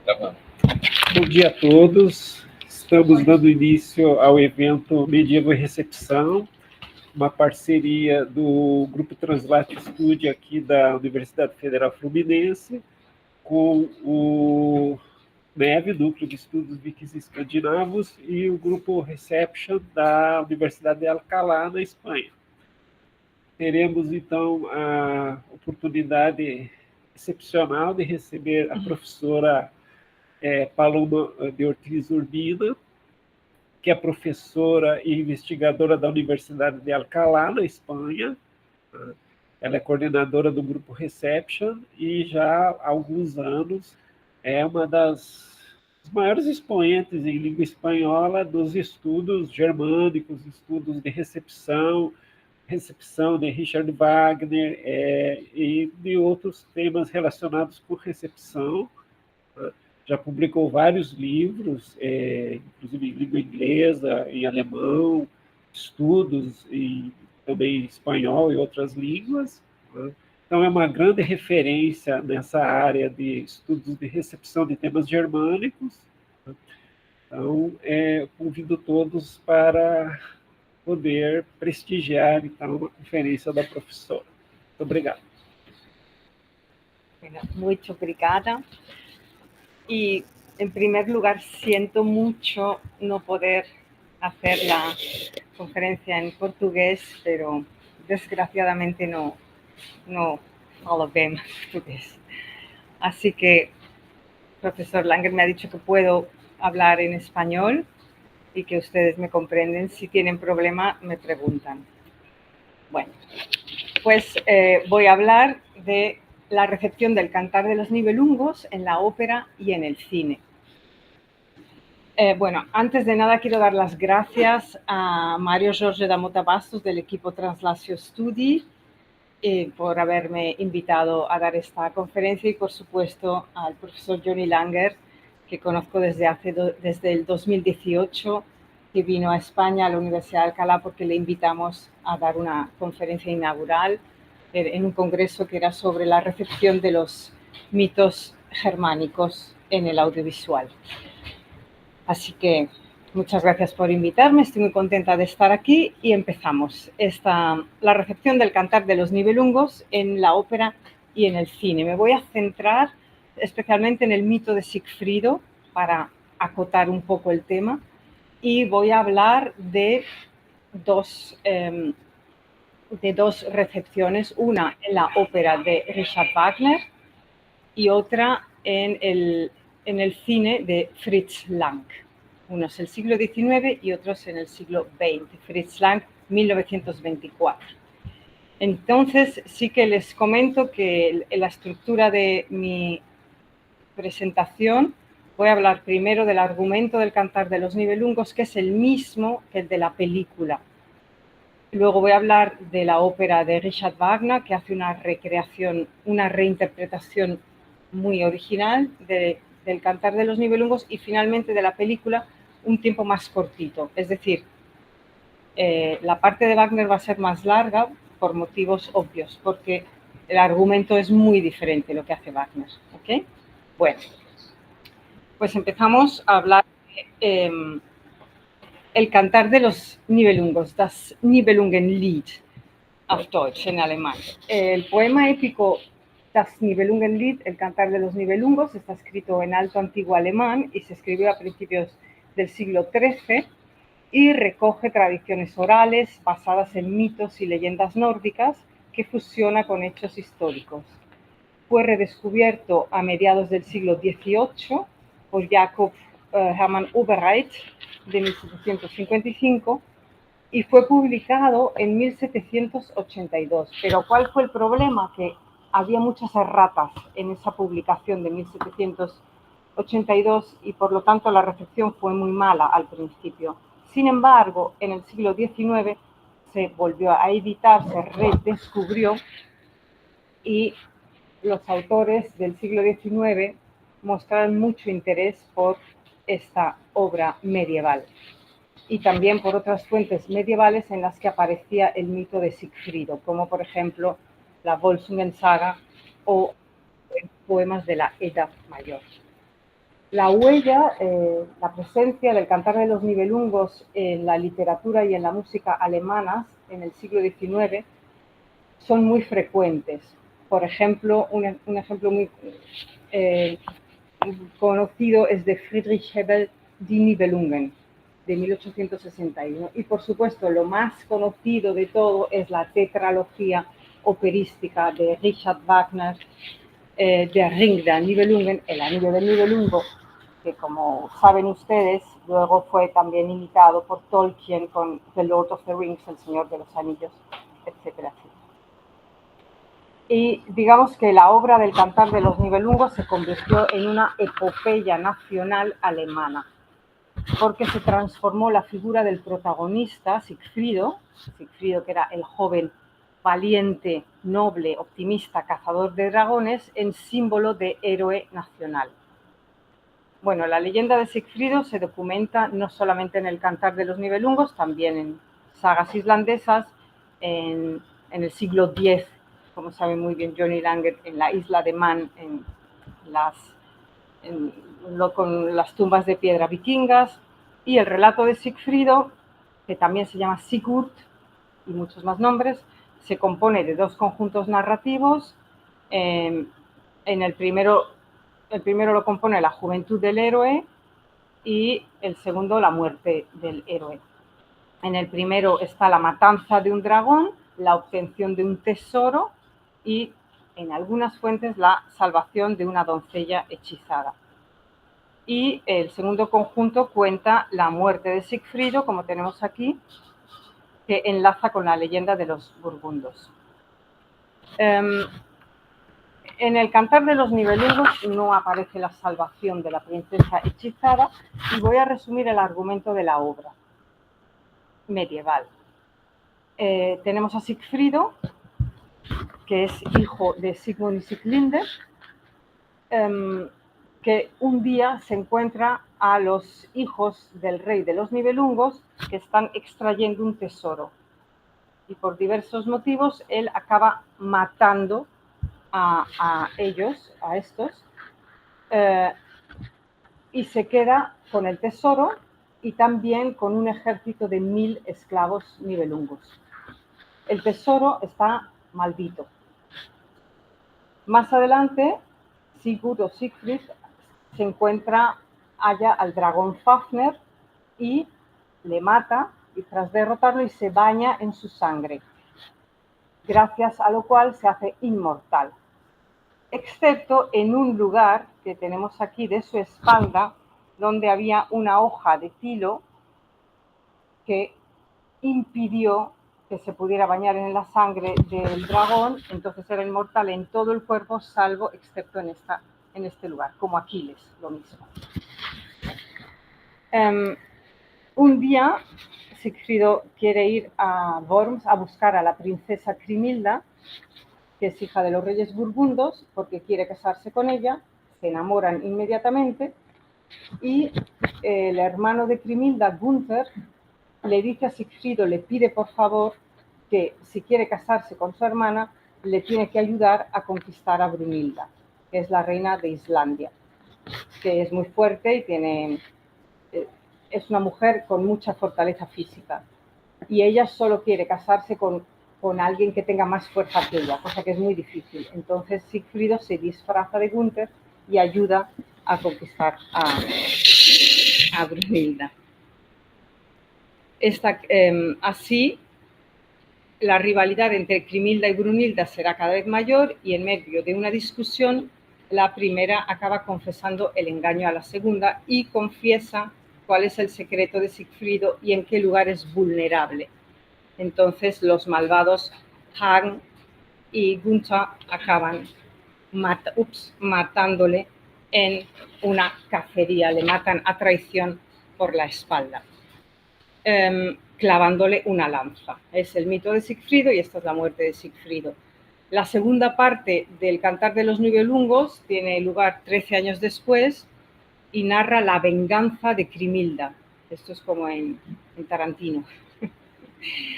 Bom dia a todos. Estamos dando início ao evento Medieval Recepção, uma parceria do Grupo Translate Studio aqui da Universidade Federal Fluminense com o NEV, Núcleo de Estudos Vikings e Escandinavos, e o Grupo Reception da Universidade de Alcalá, na Espanha. Teremos, então, a oportunidade excepcional de receber a professora Paloma de Ortiz Urbina, que é professora e investigadora da Universidade de Alcalá, na Espanha. Ela é coordenadora do Grupo Reception e já há alguns anos é uma das maiores expoentes em língua espanhola dos estudos germânicos, estudos de recepção de Richard Wagner e de outros temas relacionados com recepção. Já publicou vários livros, inclusive em língua inglesa, em alemão, estudos também em espanhol e outras línguas. Então, é uma grande referência nessa área de estudos de recepção de temas germânicos. Então, convido todos para poder prestigiar, então, a conferência da professora. Muito obrigado. Muito obrigada. Y, en primer lugar, siento mucho no poder hacer la conferencia en portugués, pero desgraciadamente no hablo bien portugués. Así que, profesor Langer me ha dicho que puedo hablar en español y que ustedes me comprenden. Si tienen problema, me preguntan. Bueno, pues voy a hablar de la recepción del Cantar de los Nibelungos en la ópera y en el cine. Bueno, antes de nada quiero dar las gracias a Mario Jorge da Mota Bastos del equipo Translatio Studi por haberme invitado a dar esta conferencia y, por supuesto, al profesor Johnny Langer, que conozco desde el 2018, que vino a España, a la Universidad de Alcalá, porque le invitamos a dar una conferencia inaugural en un congreso que era sobre la recepción de los mitos germánicos en el audiovisual. Así que muchas gracias por invitarme, estoy muy contenta de estar aquí y empezamos. La recepción del Cantar de los Nibelungos en la ópera y en el cine. Me voy a centrar especialmente en el mito de Sigfrido para acotar un poco el tema y voy a hablar de dos recepciones, una en la ópera de Richard Wagner y otra en el cine de Fritz Lang. Unos el siglo XIX y otros en el siglo XX. Fritz Lang, 1924. Entonces, sí que les comento que la estructura de mi presentación, voy a hablar primero del argumento del Cantar de los Nibelungos, que es el mismo que el de la película. Luego voy a hablar de la ópera de Richard Wagner, que hace una recreación, una reinterpretación muy original del Cantar de los Nibelungos, y finalmente de la película un tiempo más cortito. Es decir, la parte de Wagner va a ser más larga por motivos obvios, porque el argumento es muy diferente lo que hace Wagner. ¿Ok? Bueno, pues empezamos a hablar de el Cantar de los Nibelungos, das Nibelungenlied, auf Deutsch, en alemán. El poema épico Das Nibelungenlied, el Cantar de los Nibelungos, está escrito en alto antiguo alemán y se escribió a principios del siglo XIII y recoge tradiciones orales basadas en mitos y leyendas nórdicas que fusiona con hechos históricos. Fue redescubierto a mediados del siglo XVIII por Jakob Hermann Ubereit de 1755 y fue publicado en 1782. Pero ¿cuál fue el problema? Que había muchas erratas en esa publicación de 1782 y por lo tanto la recepción fue muy mala al principio. Sin embargo, en el siglo XIX se volvió a editar, se redescubrió y los autores del siglo XIX mostraron mucho interés por esta obra medieval y también por otras fuentes medievales en las que aparecía el mito de Sigfrido, como por ejemplo la Volsungensaga o poemas de la Edad Mayor. La huella, la presencia del cantar de los Nibelungos en la literatura y en la música alemanas en el siglo XIX son muy frecuentes. Por ejemplo, un ejemplo muy conocido es de Friedrich Hebel, Die Nibelungen, de 1861. Y por supuesto, lo más conocido de todo es la tetralogía operística de Richard Wagner, Der Ring der Nibelungen, El Anillo del Nibelungo, que como saben ustedes, luego fue también imitado por Tolkien con The Lord of the Rings, El Señor de los Anillos, etcétera, etcétera. Y digamos que la obra del Cantar de los Nibelungos se convirtió en una epopeya nacional alemana, porque se transformó la figura del protagonista, Sigfrido, que era el joven valiente, noble, optimista, cazador de dragones, en símbolo de héroe nacional. Bueno, la leyenda de Sigfrido se documenta no solamente en el Cantar de los Nibelungos, también en sagas islandesas, en el siglo X, como sabe muy bien Johnny Langer, en la isla de Man, con las tumbas de piedra vikingas, y el relato de Sigfrido, que también se llama Sigurd, y muchos más nombres, se compone de dos conjuntos narrativos. En el primero lo compone la juventud del héroe y el segundo la muerte del héroe. En el primero está la matanza de un dragón, la obtención de un tesoro y en algunas fuentes la salvación de una doncella hechizada. Y el segundo conjunto cuenta la muerte de Sigfrido, como tenemos aquí, que enlaza con la leyenda de los burgundos. En el Cantar de los Nibelungos no aparece la salvación de la princesa hechizada y voy a resumir el argumento de la obra medieval. Tenemos a Sigfrido, que es hijo de Sigmund y Sieglinde, que un día se encuentra a los hijos del rey de los Nibelungos que están extrayendo un tesoro. Y por diversos motivos él acaba matando a ellos, a estos, y se queda con el tesoro y también con un ejército de 1000 esclavos nibelungos. El tesoro está maldito. Más adelante, Sigurd o Siegfried se encuentra allá al dragón Fafner y le mata, y tras derrotarlo y se baña en su sangre, gracias a lo cual se hace inmortal, excepto en un lugar que tenemos aquí de su espalda, donde había una hoja de tilo que impidió que se pudiera bañar en la sangre del dragón, entonces era inmortal en todo el cuerpo, salvo excepto en este lugar, como Aquiles, lo mismo. Un día, Sigfrido quiere ir a Worms a buscar a la princesa Crimilda, que es hija de los reyes burgundos, porque quiere casarse con ella, se enamoran inmediatamente, y el hermano de Crimilda, Gunther, le dice a Sigfrido, le pide por favor que si quiere casarse con su hermana, le tiene que ayudar a conquistar a Brunilda, que es la reina de Islandia, que es muy fuerte y es una mujer con mucha fortaleza física. Y ella solo quiere casarse con alguien que tenga más fuerza que ella, cosa que es muy difícil. Entonces Sigfrido se disfraza de Gunther y ayuda a conquistar a Brunilda. Así, la rivalidad entre Crimilda y Brunilda será cada vez mayor y en medio de una discusión, la primera acaba confesando el engaño a la segunda y confiesa cuál es el secreto de Sigfrido y en qué lugar es vulnerable. Entonces los malvados Hagn y Gunther acaban matándole en una cacería, le matan a traición por la espalda. Clavándole una lanza. Es el mito de Sigfrido y esta es la muerte de Sigfrido. La segunda parte del Cantar de los Nibelungos tiene lugar 13 años después y narra la venganza de Crimilda. Esto es como en Tarantino.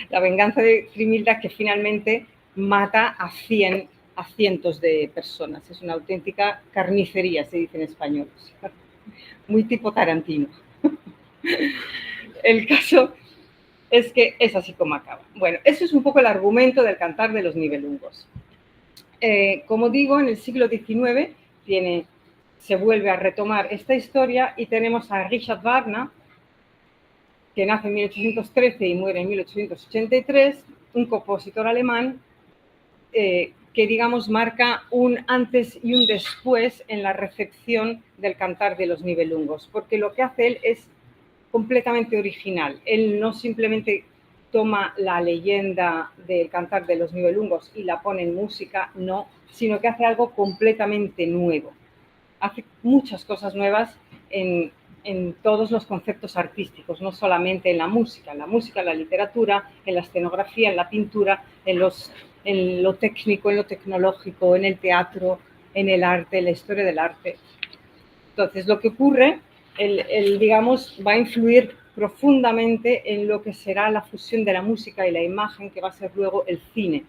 La venganza de Crimilda, que finalmente mata a cientos de personas. Es una auténtica carnicería, se dice en español. muy tipo Tarantino. El caso es que es así como acaba. Bueno, eso es un poco el argumento del Cantar de los Nibelungos. Como digo, en el siglo XIX se vuelve a retomar esta historia y tenemos a Richard Wagner, que nace en 1813 y muere en 1883, un compositor alemán que, digamos, marca un antes y un después en la recepción del Cantar de los Nibelungos, porque lo que hace él es completamente original. Él no simplemente toma la leyenda del Cantar de los Nibelungos y la pone en música, no, sino que hace algo completamente nuevo. Hace muchas cosas nuevas en todos los conceptos artísticos, no solamente en la música, en la literatura, en la escenografía, en la pintura, en lo técnico, en lo tecnológico, en el teatro, en el arte, en la historia del arte. Entonces, lo que ocurre, digamos, va a influir profundamente en lo que será la fusión de la música y la imagen, que va a ser luego el cine.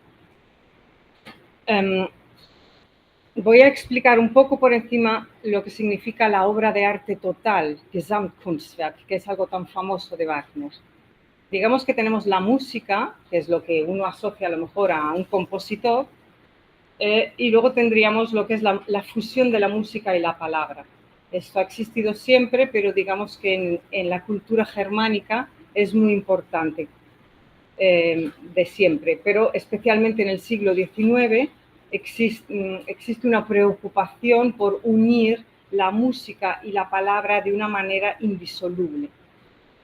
Voy a explicar un poco por encima lo que significa la obra de arte total, Gesamtkunstwerk, que es algo tan famoso de Wagner. Digamos que tenemos la música, que es lo que uno asocia a lo mejor a un compositor, y luego tendríamos lo que es la fusión de la música y la palabra. Esto ha existido siempre, pero digamos que en la cultura germánica es muy importante, de siempre, pero especialmente en el siglo XIX existe una preocupación por unir la música y la palabra de una manera indisoluble,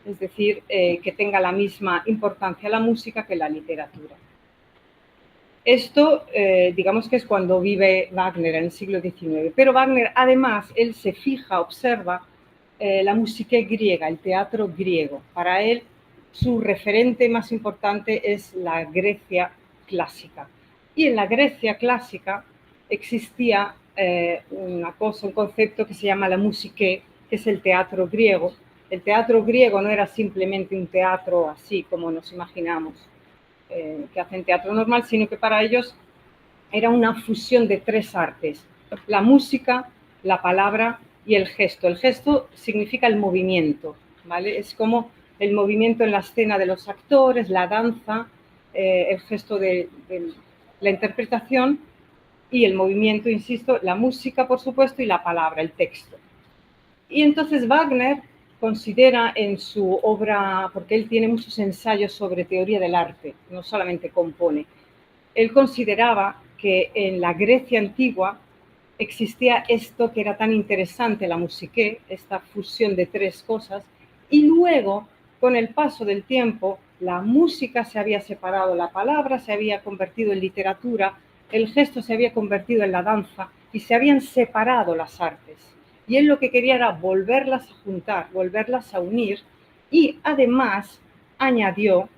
es decir, que tenga la misma importancia la música que la literatura. Esto, digamos que es cuando vive Wagner en el siglo XIX, pero Wagner además, él se fija, observa la música griega, el teatro griego. Para él, su referente más importante es la Grecia clásica. Y en la Grecia clásica existía un concepto que se llama la musique, que es el teatro griego. El teatro griego no era simplemente un teatro así como nos imaginamos, que hacen teatro normal, sino que para ellos era una fusión de tres artes: la música, la palabra y el gesto. El gesto significa el movimiento, ¿vale? Es como el movimiento en la escena de los actores, la danza, el gesto de la interpretación y el movimiento, insisto, la música, por supuesto, y la palabra, el texto. Y entonces Wagner considera en su obra, porque él tiene muchos ensayos sobre teoría del arte, no solamente compone, él consideraba que en la Grecia antigua existía esto que era tan interesante, la musique, esta fusión de tres cosas, y luego, con el paso del tiempo, la música se había separado, la palabra se había convertido en literatura, el gesto se había convertido en la danza y se habían separado las artes. Y él lo que quería era volverlas a juntar, volverlas a unir, y además añadió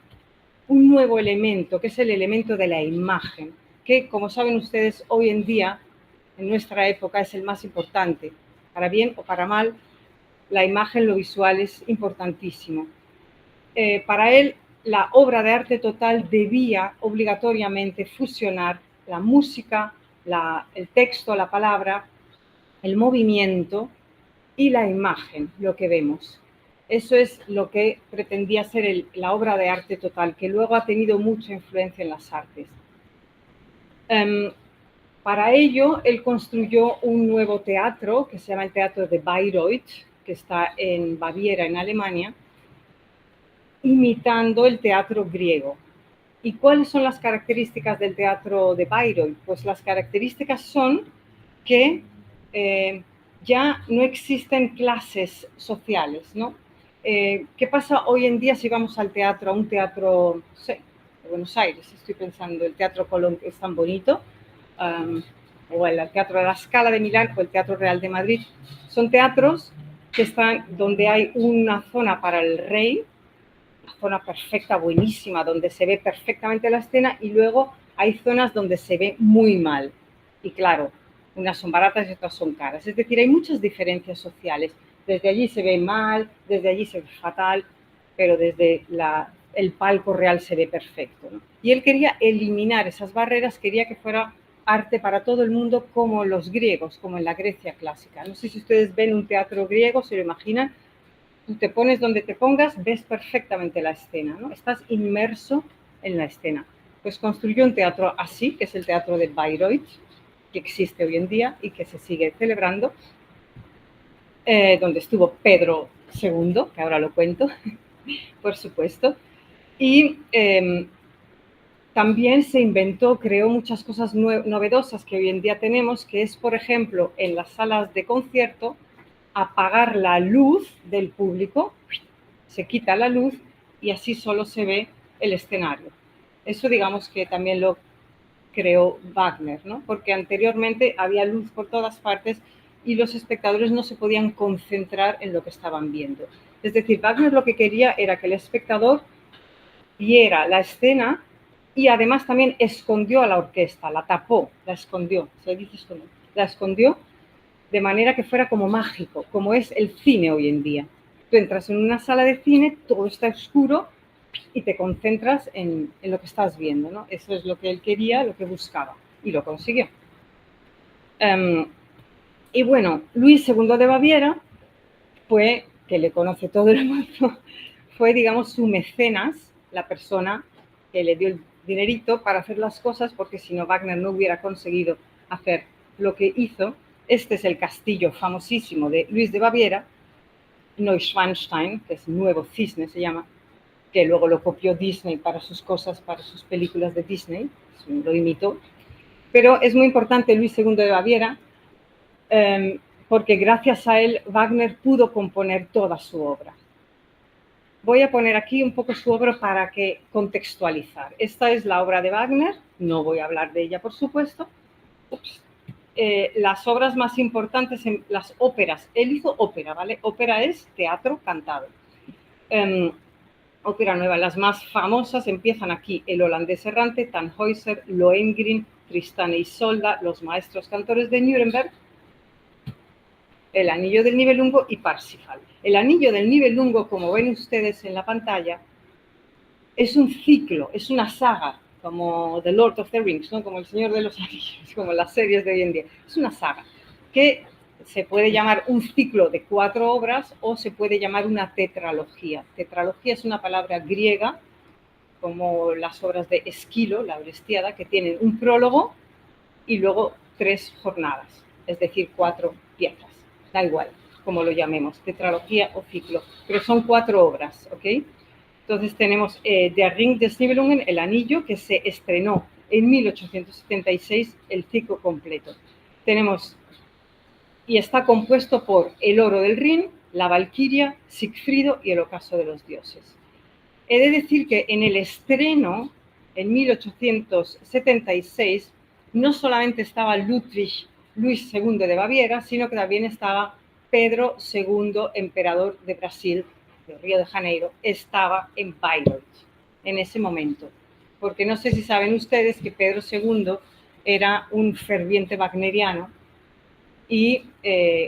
un nuevo elemento, que es el elemento de la imagen, que, como saben ustedes, hoy en día, en nuestra época, es el más importante. Para bien o para mal, la imagen, lo visual es importantísimo. Para él, la obra de arte total debía obligatoriamente fusionar la música, el texto, la palabra, el movimiento y la imagen, lo que vemos. Eso es lo que pretendía ser la obra de arte total, que luego ha tenido mucha influencia en las artes. Para ello, él construyó un nuevo teatro que se llama el Teatro de Bayreuth, que está en Baviera, en Alemania, imitando el teatro griego. ¿Y cuáles son las características del Teatro de Bayreuth? Pues las características son que ya no existen clases sociales, ¿no? ¿Qué pasa hoy en día si vamos al teatro, a un teatro, no sé, de Buenos Aires? Estoy pensando, el Teatro Colón, que es tan bonito, o el Teatro de la Scala de Milán, o el Teatro Real de Madrid. Son teatros que están donde hay una zona para el rey, una zona perfecta, buenísima, donde se ve perfectamente la escena, y luego hay zonas donde se ve muy mal. Y claro, unas son baratas y otras son caras. Es decir, hay muchas diferencias sociales. Desde allí se ve mal, desde allí se ve fatal, pero desde el palco real se ve perfecto, ¿no? Y él quería eliminar esas barreras, quería que fuera arte para todo el mundo como los griegos, como en la Grecia clásica. No sé si ustedes ven un teatro griego, se lo imaginan. Tú te pones donde te pongas, ves perfectamente la escena, ¿no? Estás inmerso en la escena. Pues construyó un teatro así, que es el teatro de Bayreuth, que existe hoy en día y que se sigue celebrando, donde estuvo Pedro II, que ahora lo cuento, por supuesto. Y también se inventó, creó muchas cosas novedosas que hoy en día tenemos, que es, por ejemplo, en las salas de concierto, apagar la luz del público, se quita la luz y así solo se ve el escenario. Eso digamos que también lo creó Wagner, ¿no? Porque anteriormente había luz por todas partes y los espectadores no se podían concentrar en lo que estaban viendo. Es decir, Wagner lo que quería era que el espectador viera la escena y además también escondió a la orquesta, la tapó, la escondió, se dice escondió, la escondió de manera que fuera como mágico, como es el cine hoy en día. Tú entras en una sala de cine, todo está oscuro y te concentras en lo que estás viendo, ¿no? Eso es lo que él quería, lo que buscaba y lo consiguió. Y bueno, Luis II de Baviera fue, que le conoce todo el mundo, fue, digamos, su mecenas, la persona que le dio el dinerito para hacer las cosas, porque si no, Wagner no hubiera conseguido hacer lo que hizo. Este es el castillo famosísimo de Luis de Baviera, Neuschwanstein, que es Nuevo Cisne se llama, que luego lo copió Disney para sus cosas, para sus películas de Disney, lo imitó. Pero es muy importante Luis II de Baviera, porque gracias a él Wagner pudo componer toda su obra. Voy a poner aquí un poco su obra para que contextualizar. Esta es la obra de Wagner, no voy a hablar de ella, por supuesto. Las obras más importantes, en las óperas. Él hizo ópera, ¿vale? Ópera es teatro cantado. Ópera nueva, las más famosas empiezan aquí: El holandés errante, Tannhäuser, Lohengrin, Tristán e Isolda, Los maestros cantores de Nuremberg, El anillo del Nibelungo y Parsifal. El anillo del Nibelungo, como ven ustedes en la pantalla, es un ciclo, es una saga, como The Lord of the Rings, ¿no? Como El Señor de los Anillos, como las series de hoy en día. Es una saga que se puede llamar un ciclo de 4 obras o se puede llamar una tetralogía. Tetralogía es una palabra griega, como las obras de Esquilo, la Orestiada, que tienen un prólogo y luego 3 jornadas, es decir, 4 piezas. Da igual como lo llamemos, tetralogía o ciclo, pero son 4 obras, ¿ok? Entonces tenemos Der Ring des Nibelungen, El Anillo, que se estrenó en 1876, el ciclo completo. Tenemos, y está compuesto por El Oro del Rin, La Valquiria, Sigfrido y El Ocaso de los Dioses. He de decir que en el estreno, en 1876, no solamente estaba Luis II de Baviera, sino que también estaba Pedro II, emperador de Brasil, de Río de Janeiro, estaba en Bayreuth en ese momento. Porque no sé si saben ustedes que Pedro II era un ferviente wagneriano y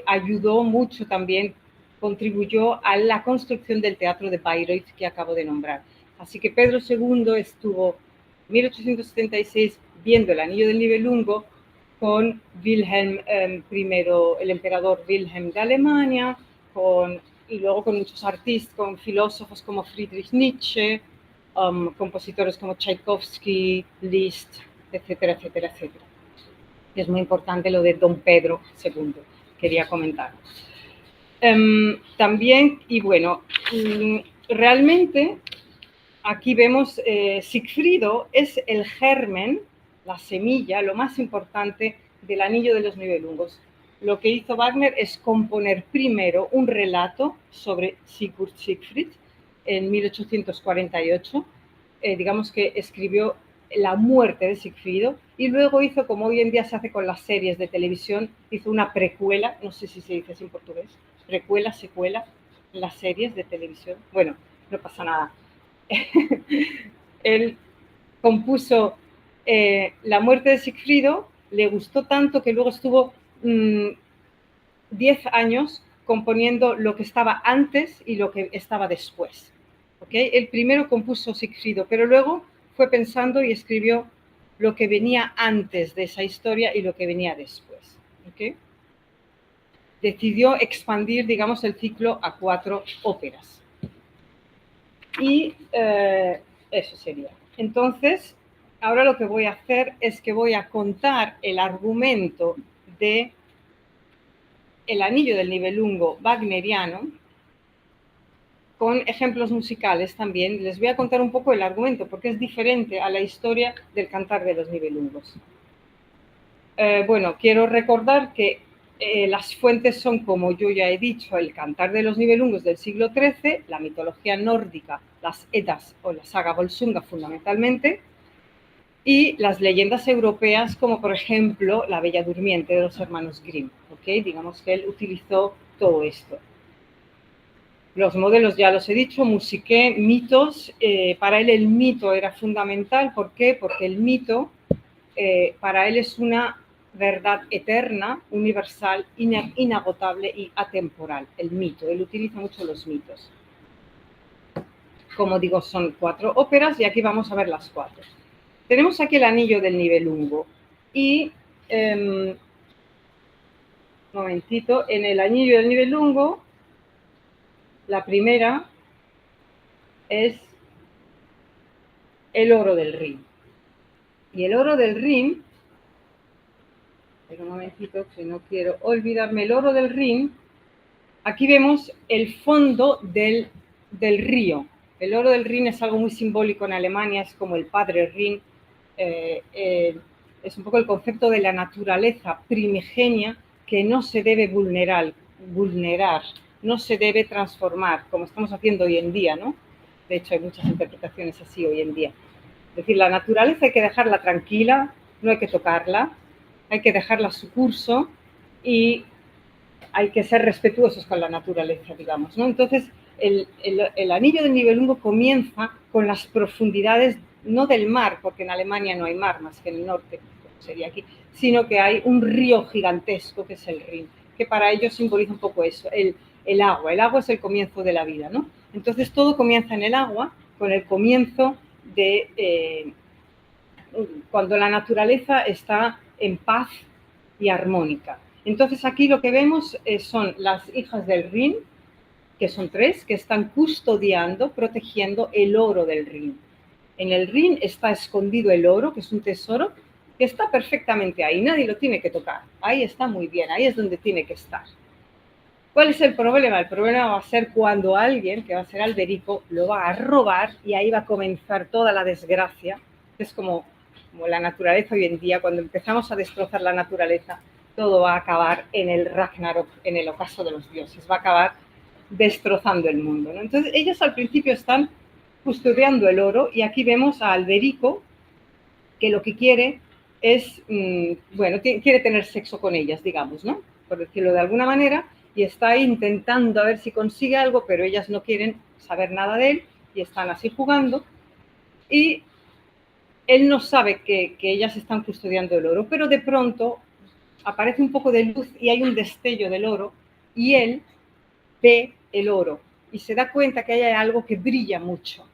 ayudó mucho también, contribuyó a la construcción del teatro de Bayreuth que acabo de nombrar. Así que Pedro II estuvo en 1876 viendo El Anillo del Nibelungo con Wilhelm I, el emperador Wilhelm de Alemania, y luego con muchos artistas, con filósofos como Friedrich Nietzsche, compositores como Tchaikovsky, Liszt, etcétera, etcétera, etcétera. Es muy importante lo de Don Pedro II, quería comentar. También, y bueno, realmente aquí vemos Sigfrido es el germen, la semilla, lo más importante del Anillo de los Nibelungos. Lo que hizo Wagner es componer primero un relato sobre Sigurd Siegfried en 1848. Digamos que escribió la muerte de Sigfrido y luego hizo, como hoy en día se hace con las series de televisión, hizo una precuela, no sé si se dice así en portugués, precuela, secuela, las series de televisión. Bueno, no pasa nada. Él compuso La muerte de Sigfrido, le gustó tanto que luego estuvo 10 años componiendo lo que estaba antes y lo que estaba después. ¿Okay? El primero compuso Sigfrido, pero luego fue pensando y escribió lo que venía antes de esa historia y lo que venía después. ¿Okay? Decidió expandir, digamos, el ciclo a 4 óperas. Y eso sería. Entonces, ahora lo que voy a hacer es que voy a contar el argumento de El Anillo del Nibelungo wagneriano, con ejemplos musicales también. Les voy a contar un poco el argumento, porque es diferente a la historia del Cantar de los Nibelungos. Bueno, quiero recordar que las fuentes son, como yo ya he dicho, el Cantar de los Nibelungos del siglo XIII, la mitología nórdica, las Eddas o la saga Volsunga fundamentalmente, y las leyendas europeas, como por ejemplo La Bella Durmiente de los hermanos Grimm. ¿Okay? Digamos que él utilizó todo esto. Los modelos ya los he dicho, musiqué, mitos. Para él el mito era fundamental. ¿Por qué? Porque el mito para él es una verdad eterna, universal, inagotable y atemporal. El mito, él utiliza mucho los mitos. Como digo, son 4 óperas y aquí vamos a ver las 4. Tenemos aquí El Anillo del Nibelungo y, momentito, en El Anillo del Nibelungo, la primera es El Oro del Rin. Y el Oro del Rin, un momentito que no quiero olvidarme, el Oro del Rin, aquí vemos el fondo del río. El Oro del Rin es algo muy simbólico en Alemania, es como el padre Rin, es un poco el concepto de la naturaleza primigenia que no se debe vulnerar, no se debe transformar, como estamos haciendo hoy en día, ¿no? De hecho, hay muchas interpretaciones así hoy en día. Es decir, la naturaleza hay que dejarla tranquila, no hay que tocarla, hay que dejarla a su curso y hay que ser respetuosos con la naturaleza, digamos, ¿no? Entonces, el Anillo del Nibelungo comienza con las profundidades, no del mar, porque en Alemania no hay mar más que en el norte, sería aquí, sino que hay un río gigantesco que es el Rin, que para ellos simboliza un poco eso, el agua. El agua es el comienzo de la vida, ¿no? Entonces, todo comienza en el agua, con el comienzo de cuando la naturaleza está en paz y armónica. Entonces aquí lo que vemos son las hijas del Rin, que son 3, que están custodiando, protegiendo el oro del Rin. En el Rin está escondido el oro, que es un tesoro, que está perfectamente ahí, nadie lo tiene que tocar. Ahí está muy bien, ahí es donde tiene que estar. ¿Cuál es el problema? El problema va a ser cuando alguien, que va a ser Alberico, lo va a robar y ahí va a comenzar toda la desgracia. Es como la naturaleza hoy en día, cuando empezamos a destrozar la naturaleza, todo va a acabar en el Ragnarok, en el ocaso de los dioses, va a acabar destrozando el mundo, ¿no? Entonces, ellos al principio están custodiando el oro y aquí vemos a Alberico, que lo que quiere es, bueno, quiere tener sexo con ellas, digamos, ¿no? Por decirlo de alguna manera, y está intentando a ver si consigue algo, pero ellas no quieren saber nada de él y están así jugando. Y él no sabe que ellas están custodiando el oro, pero de pronto aparece un poco de luz y hay un destello del oro y él ve el oro y se da cuenta que hay algo que brilla mucho.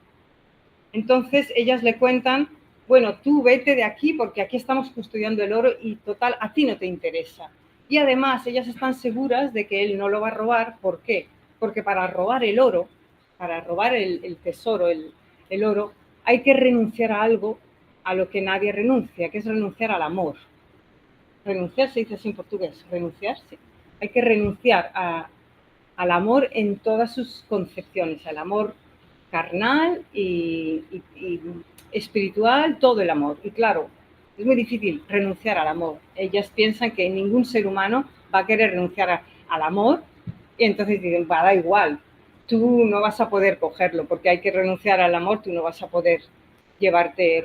Entonces ellas le cuentan, bueno, tú vete de aquí porque aquí estamos custodiando el oro y total, a ti no te interesa. Y además ellas están seguras de que él no lo va a robar. ¿Por qué? Porque para robar el oro, para robar el tesoro, el oro, hay que renunciar a algo a lo que nadie renuncia, que es renunciar al amor. Renunciar se dice así en portugués, renunciar, sí. Hay que renunciar al amor en todas sus concepciones, al amor carnal y espiritual, todo el amor. Y claro, es muy difícil renunciar al amor. Ellas piensan que ningún ser humano va a querer renunciar al amor y entonces dicen, da igual, tú no vas a poder cogerlo porque hay que renunciar al amor, tú no vas a poder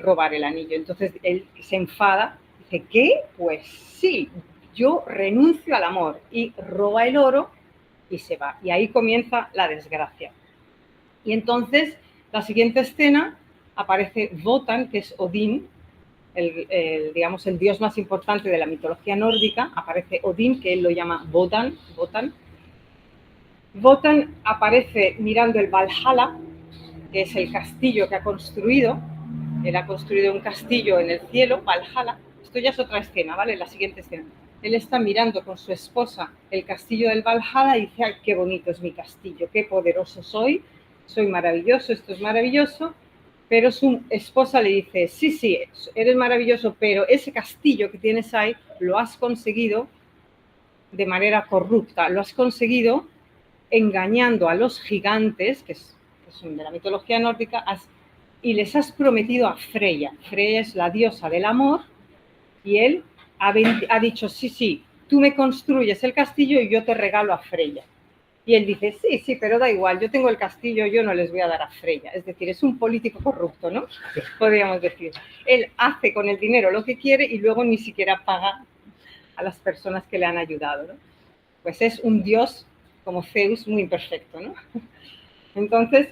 robar el anillo. Entonces él se enfada, dice, ¿qué? Pues sí, yo renuncio al amor y roba el oro y se va. Y ahí comienza la desgracia. Y entonces, la siguiente escena, aparece Wotan, que es Odín, digamos, el dios más importante de la mitología nórdica. Aparece Odín, que él lo llama Wotan. Wotan aparece mirando el Valhalla, que es el castillo que ha construido, Él ha construido un castillo en el cielo, Valhalla. Esto ya es otra escena, ¿vale? La siguiente escena. Él está mirando con su esposa el castillo del Valhalla y dice, ay, qué bonito es mi castillo, qué poderoso soy maravilloso, esto es maravilloso. Pero su esposa le dice, sí, sí, eres maravilloso, pero ese castillo que tienes ahí lo has conseguido de manera corrupta, lo has conseguido engañando a los gigantes, que son de la mitología nórdica, y les has prometido a Freya. Freya es la diosa del amor, y él ha dicho, sí, sí, tú me construyes el castillo y yo te regalo a Freya. Y él dice, sí, sí, pero da igual, yo tengo el castillo, yo no les voy a dar a Freya. Es decir, es un político corrupto, ¿no? Podríamos decir. Él hace con el dinero lo que quiere y luego ni siquiera paga a las personas que le han ayudado, ¿no? Pues es un dios como Zeus muy imperfecto, ¿no? Entonces,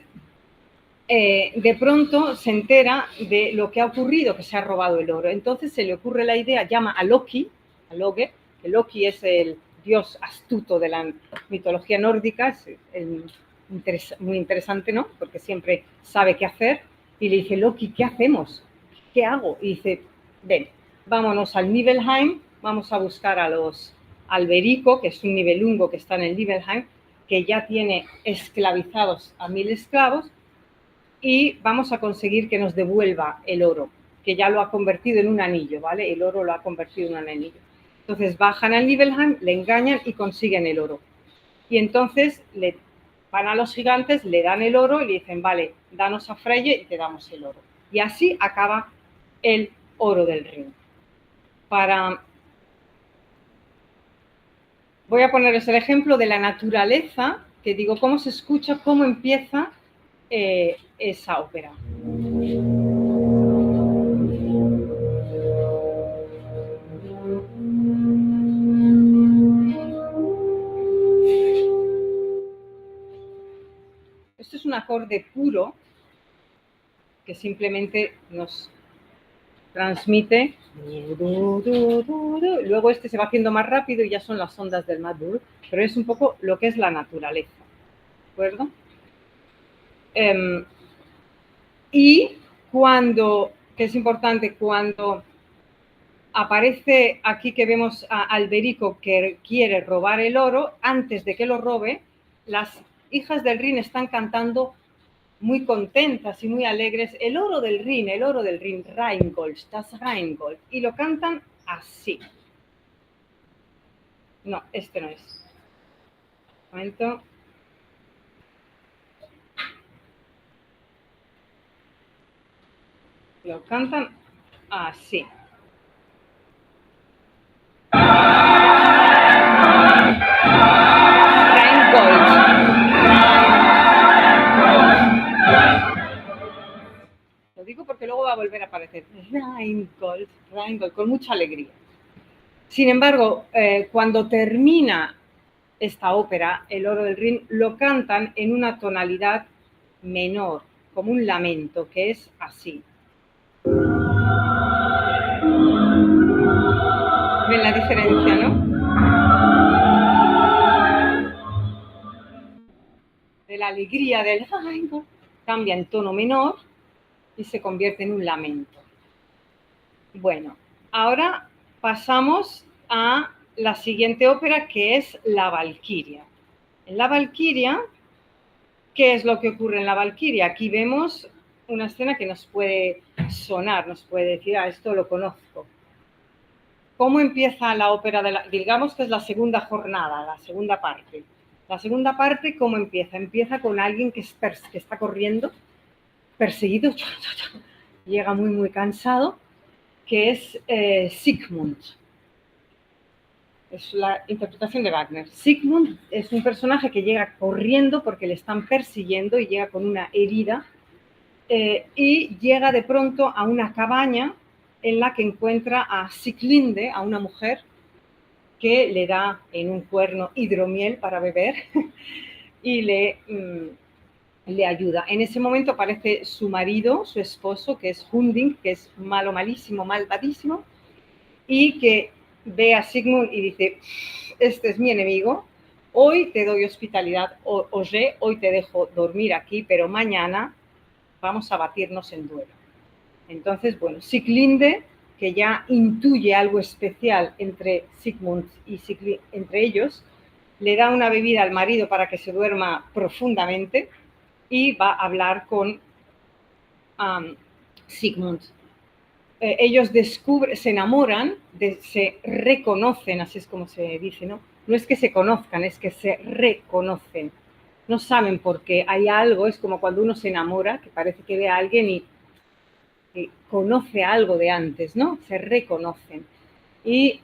de pronto se entera de lo que ha ocurrido, que se ha robado el oro. Entonces se le ocurre la idea, llama a Loki, que Loki es el dios astuto de la mitología nórdica, es muy interesante, ¿no? Porque siempre sabe qué hacer, y le dice, Loki, ¿qué hacemos? ¿Qué hago? Y dice, ven, vámonos al Nibelheim, vamos a buscar a los Alberico, que es un Nibelungo que está en el Nibelheim, que ya tiene esclavizados a 1000 esclavos, y vamos a conseguir que nos devuelva el oro, que ya lo ha convertido en un anillo, ¿vale? El oro lo ha convertido en un anillo. Entonces bajan al Nibelheim, le engañan y consiguen el oro. Y entonces van a los gigantes, le dan el oro y le dicen, vale, danos a Freya y te damos el oro. Y así acaba el oro del Rin. Voy a ponerles el ejemplo de la naturaleza, que digo, cómo se escucha, cómo empieza esa ópera. Esto es un acorde puro que simplemente nos transmite. Luego este se va haciendo más rápido y ya son las ondas del Madur, pero es un poco lo que es la naturaleza. ¿De acuerdo? Y cuando, que es importante, cuando aparece aquí que vemos a Alberico que quiere robar el oro, antes de que lo robe, las hijas del Rin están cantando muy contentas y muy alegres, el oro del Rin, Rheingold, das Rheingold, y lo cantan así. No, este no es. Un momento. Lo cantan así. Lo digo porque luego va a volver a aparecer. Rheingold, con mucha alegría. Sin embargo, cuando termina esta ópera, El oro del Rin, lo cantan en una tonalidad menor, como un lamento, que es así. ¿Ven la diferencia, no? De la alegría del Rheingold, cambia en tono menor y se convierte en un lamento. Bueno, ahora pasamos a la siguiente ópera, que es La Valquiria. En La Valquiria, ¿qué es lo que ocurre en La Valquiria? Aquí vemos una escena que nos puede sonar, nos puede decir, esto lo conozco. ¿Cómo empieza la ópera? Digamos que es la segunda jornada, la segunda parte. La segunda parte, ¿cómo empieza? Empieza con alguien que está corriendo, perseguido, llega muy, muy cansado, que es Sigmund. Es la interpretación de Wagner. Sigmund es un personaje que llega corriendo porque le están persiguiendo y llega con una herida y llega de pronto a una cabaña en la que encuentra a Sieglinde, a una mujer que le da en un cuerno hidromiel para beber y le ayuda. En ese momento aparece su marido, su esposo, que es Hunding, que es malo, malísimo, malvadísimo, y que ve a Sigmund y dice, este es mi enemigo, hoy te doy hospitalidad, hoy te dejo dormir aquí, pero mañana vamos a batirnos en duelo. Entonces, bueno, Sieglinde, que ya intuye algo especial entre Sigmund y entre ellos, le da una bebida al marido para que se duerma profundamente y va a hablar con Sigmund. Ellos se enamoran, se reconocen, así es como se dice, ¿no? No es que se conozcan, es que se reconocen. No saben por qué, hay algo, es como cuando uno se enamora, que parece que ve a alguien y conoce algo de antes, ¿no? Se reconocen. Y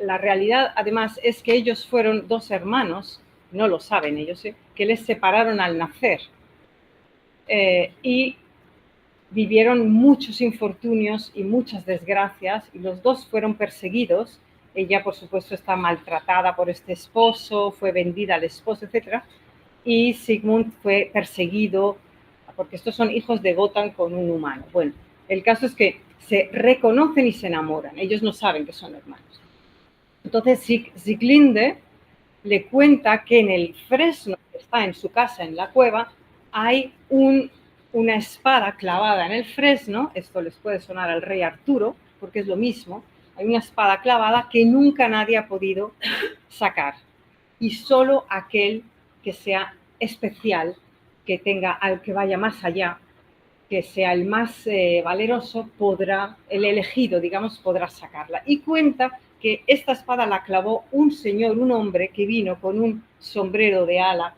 la realidad, además, es que ellos fueron dos hermanos, no lo saben ellos, que les separaron al nacer. Y vivieron muchos infortunios y muchas desgracias, y los dos fueron perseguidos. Ella, por supuesto, está maltratada por este esposo, fue vendida al esposo, etc. Y Sigmund fue perseguido, porque estos son hijos de Wotan con un humano. Bueno, el caso es que se reconocen y se enamoran. Ellos no saben que son hermanos. Entonces Sieglinde le cuenta que en el fresno que está en su casa, en la cueva, hay una espada clavada en el fresno. Esto les puede sonar al rey Arturo, porque es lo mismo. Hay una espada clavada que nunca nadie ha podido sacar. Y solo aquel que sea especial, que vaya más allá, que sea el más valeroso, el elegido, digamos, podrá sacarla. Y cuenta que esta espada la clavó un señor, un hombre que vino con un sombrero de ala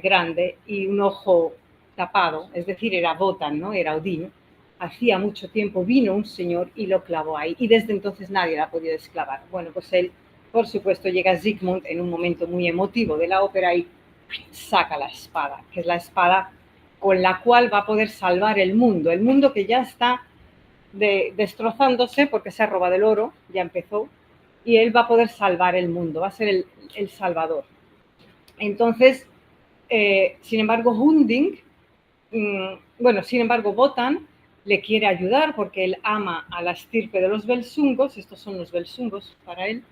grande y un ojo tapado, es decir, era Wotan, ¿no? Era Odín. Hacía mucho tiempo vino un señor y lo clavó ahí, y desde entonces nadie la ha podido desclavar. Bueno, pues él, por supuesto, llega Sigmund en un momento muy emotivo de la ópera y saca la espada, que es la espada con la cual va a poder salvar el mundo que ya está destrozándose porque se ha robado el oro, ya empezó, y él va a poder salvar el mundo, va a ser el salvador. Entonces, sin embargo, Wotan le quiere ayudar porque él ama a la estirpe de los Velsungos, estos son los Velsungos para él,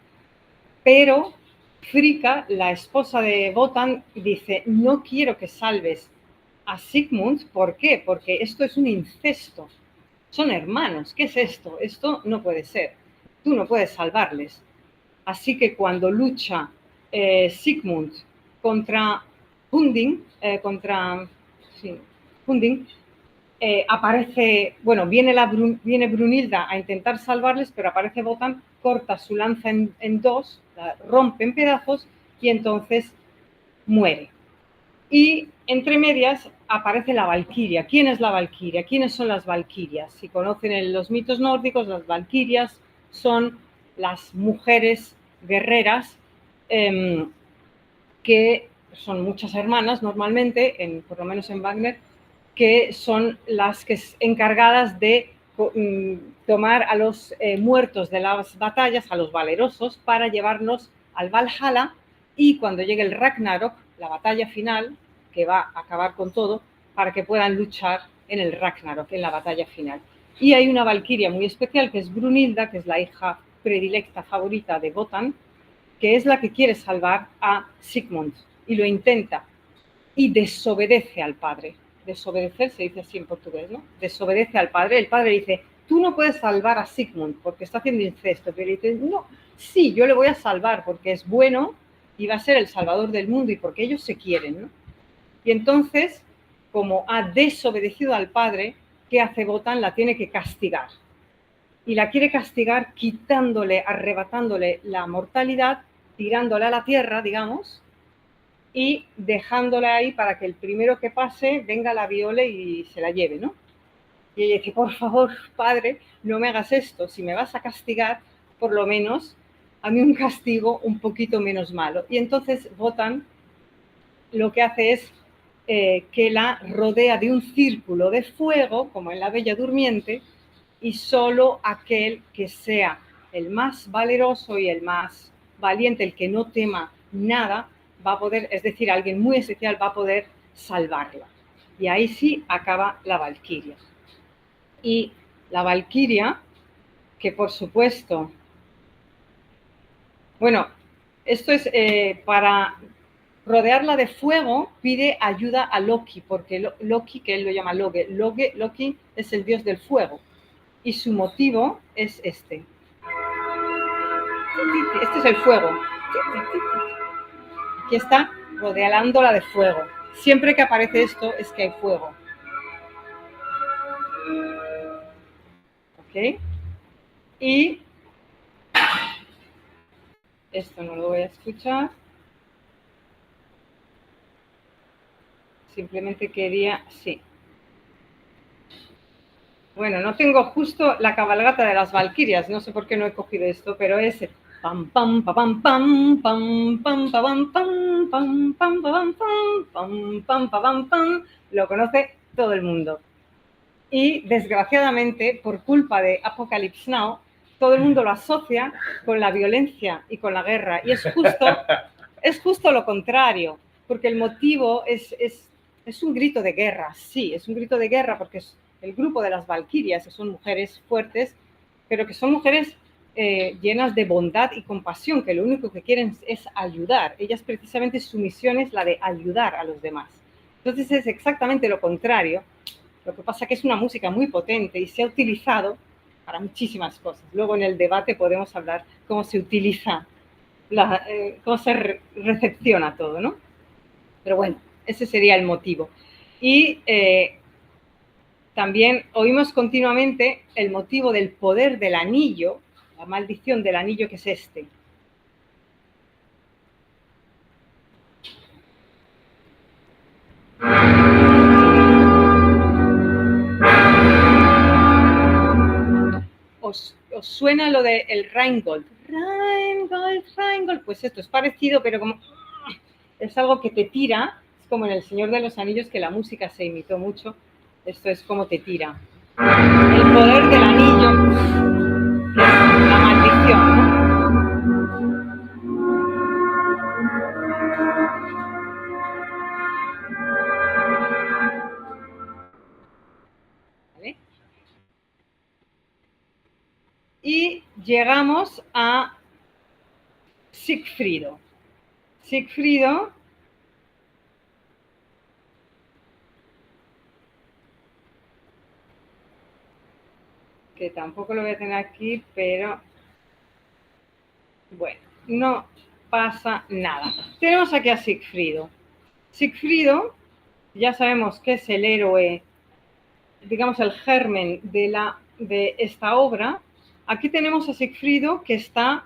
pero Fricka, la esposa de Wotan, dice: no quiero que salves a Sigmund. ¿Por qué? Porque esto es un incesto, son hermanos, ¿qué es esto? Esto no puede ser, tú no puedes salvarles. Así que cuando lucha Sigmund contra Hunding, viene Brunilda a intentar salvarles, pero aparece Wotan, corta su lanza en dos, la rompe en pedazos y entonces muere. Y entre medias aparece la valquiria. ¿Quién es la valquiria? ¿Quiénes son las valquirias? Si conocen los mitos nórdicos, las valquirias son las mujeres guerreras que son muchas hermanas normalmente, por lo menos en Wagner, que son las que encargadas de tomar a los muertos de las batallas, a los valerosos, para llevarlos al Valhalla, y cuando llegue el Ragnarok, la batalla final, que va a acabar con todo, para que puedan luchar en el Ragnarok, en la batalla final. Y hay una valquiria muy especial, que es Brunilda, que es la hija predilecta favorita de Wotan, que es la que quiere salvar a Sigmund, y lo intenta, y desobedece al padre. Desobedecer se dice así en portugués, ¿no? Desobedece al padre. El padre dice: tú no puedes salvar a Sigmund porque está haciendo incesto. Pero dice: no, sí, yo le voy a salvar porque es bueno y va a ser el salvador del mundo y porque ellos se quieren, ¿no? Y entonces, como ha desobedecido al padre, ¿qué hace Wotan? La tiene que castigar. Y la quiere castigar quitándole, arrebatándole la mortalidad, tirándola a la tierra, digamos, y dejándola ahí para que el primero que pase venga, la viole y se la lleve, ¿no? Y ella dice: por favor, padre, no me hagas esto, si me vas a castigar, por lo menos a mí un castigo un poquito menos malo. Y entonces Wotan lo que hace es que la rodea de un círculo de fuego, como en la Bella Durmiente, y solo aquel que sea el más valeroso y el más valiente, el que no tema nada, va a poder, es decir, alguien muy especial, va a poder salvarla. Y ahí sí acaba la valquiria. Y la valquiria, que por supuesto, bueno, esto es para rodearla de fuego pide ayuda a Loki, porque Loki, que él lo llama Loki es el dios del fuego. Y su motivo es este. Este es el fuego. Aquí está rodeándola de fuego. Siempre que aparece esto es que hay fuego. ¿Ok? Y esto no lo voy a escuchar. Simplemente quería, sí. Bueno, no tengo justo la cabalgata de las Valquirias, no sé por qué no he cogido esto, pero es pam pam pam pam pam pam pam pam pam pam pam pam pam pam pam pam, lo conoce todo el mundo. Y desgraciadamente, por culpa de Apocalypse Now, todo el mundo lo asocia con la violencia y con la guerra. Y es justo lo contrario, porque el motivo es un grito de guerra, sí, es un grito de guerra porque es el grupo de las Valquirias, que son mujeres fuertes, pero que son mujeres llenas de bondad y compasión, que lo único que quieren es ayudar. Ellas precisamente su misión es la de ayudar a los demás. Entonces es exactamente lo contrario. Lo que pasa es que es una música muy potente y se ha utilizado para muchísimas cosas. Luego en el debate podemos hablar cómo se utiliza, cómo se recepciona todo, ¿no? Pero bueno, ese sería el motivo. Y también oímos continuamente el motivo del poder del anillo, la maldición del anillo, que es este. ¿Os suena lo del Rheingold? Rheingold, pues esto es parecido, pero como es algo que te tira, es como en El Señor de los Anillos, que la música se imitó mucho, esto es como te tira. El poder del anillo, la maldición, ¿no? ¿Vale? Y llegamos a Sigfrido. Sigfrido que tampoco lo voy a tener aquí, pero bueno, no pasa nada. Tenemos aquí a Sigfrido. Sigfrido, ya sabemos que es el héroe, digamos el germen de esta obra. Aquí tenemos a Sigfrido que está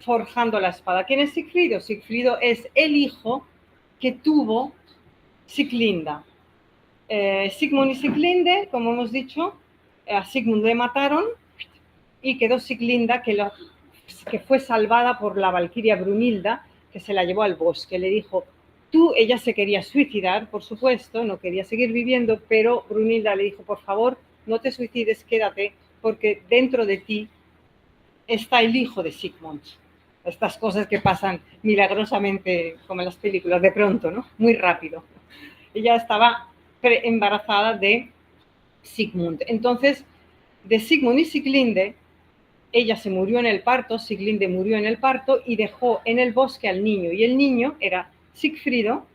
forjando la espada. ¿Quién es Sigfrido? Sigfrido es el hijo que tuvo Siglinda. Sigmund y Siglinde, como hemos dicho, a Sigmund le mataron y quedó Siglinda, que fue salvada por la valquiria Brunilda, que se la llevó al bosque. Le dijo, ella se quería suicidar, por supuesto, no quería seguir viviendo, pero Brunilda le dijo, por favor, no te suicides, quédate, porque dentro de ti está el hijo de Sigmund. Estas cosas que pasan milagrosamente, como en las películas, de pronto, ¿no? Muy rápido. Ella estaba embarazada de Sigmund. Entonces, de Sigmund y Siglinde, ella se murió en el parto, Siglinde murió en el parto y dejó en el bosque al niño. Y el niño era Sigfrido,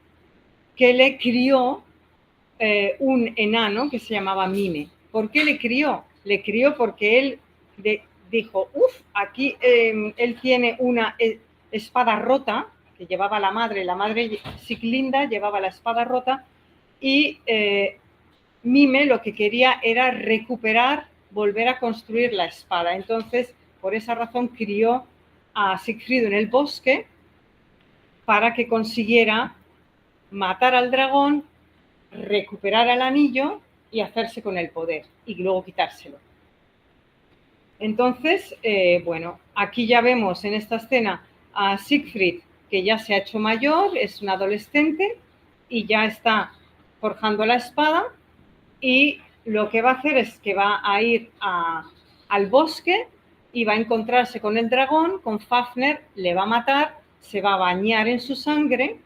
que le crió un enano que se llamaba Mime. ¿Por qué le crió? Le crió porque él dijo, aquí él tiene una espada rota que llevaba la madre Siglinda llevaba la espada rota y Mime lo que quería era recuperar, volver a construir la espada. Entonces, por esa razón crió a Sigfrido en el bosque para que consiguiera matar al dragón, recuperar el anillo y hacerse con el poder y luego quitárselo. Entonces, bueno, aquí ya vemos en esta escena a Siegfried, que ya se ha hecho mayor, es un adolescente y ya está forjando la espada y lo que va a hacer es que va a ir al bosque y va a encontrarse con el dragón, con Fafner, le va a matar, se va a bañar en su sangre.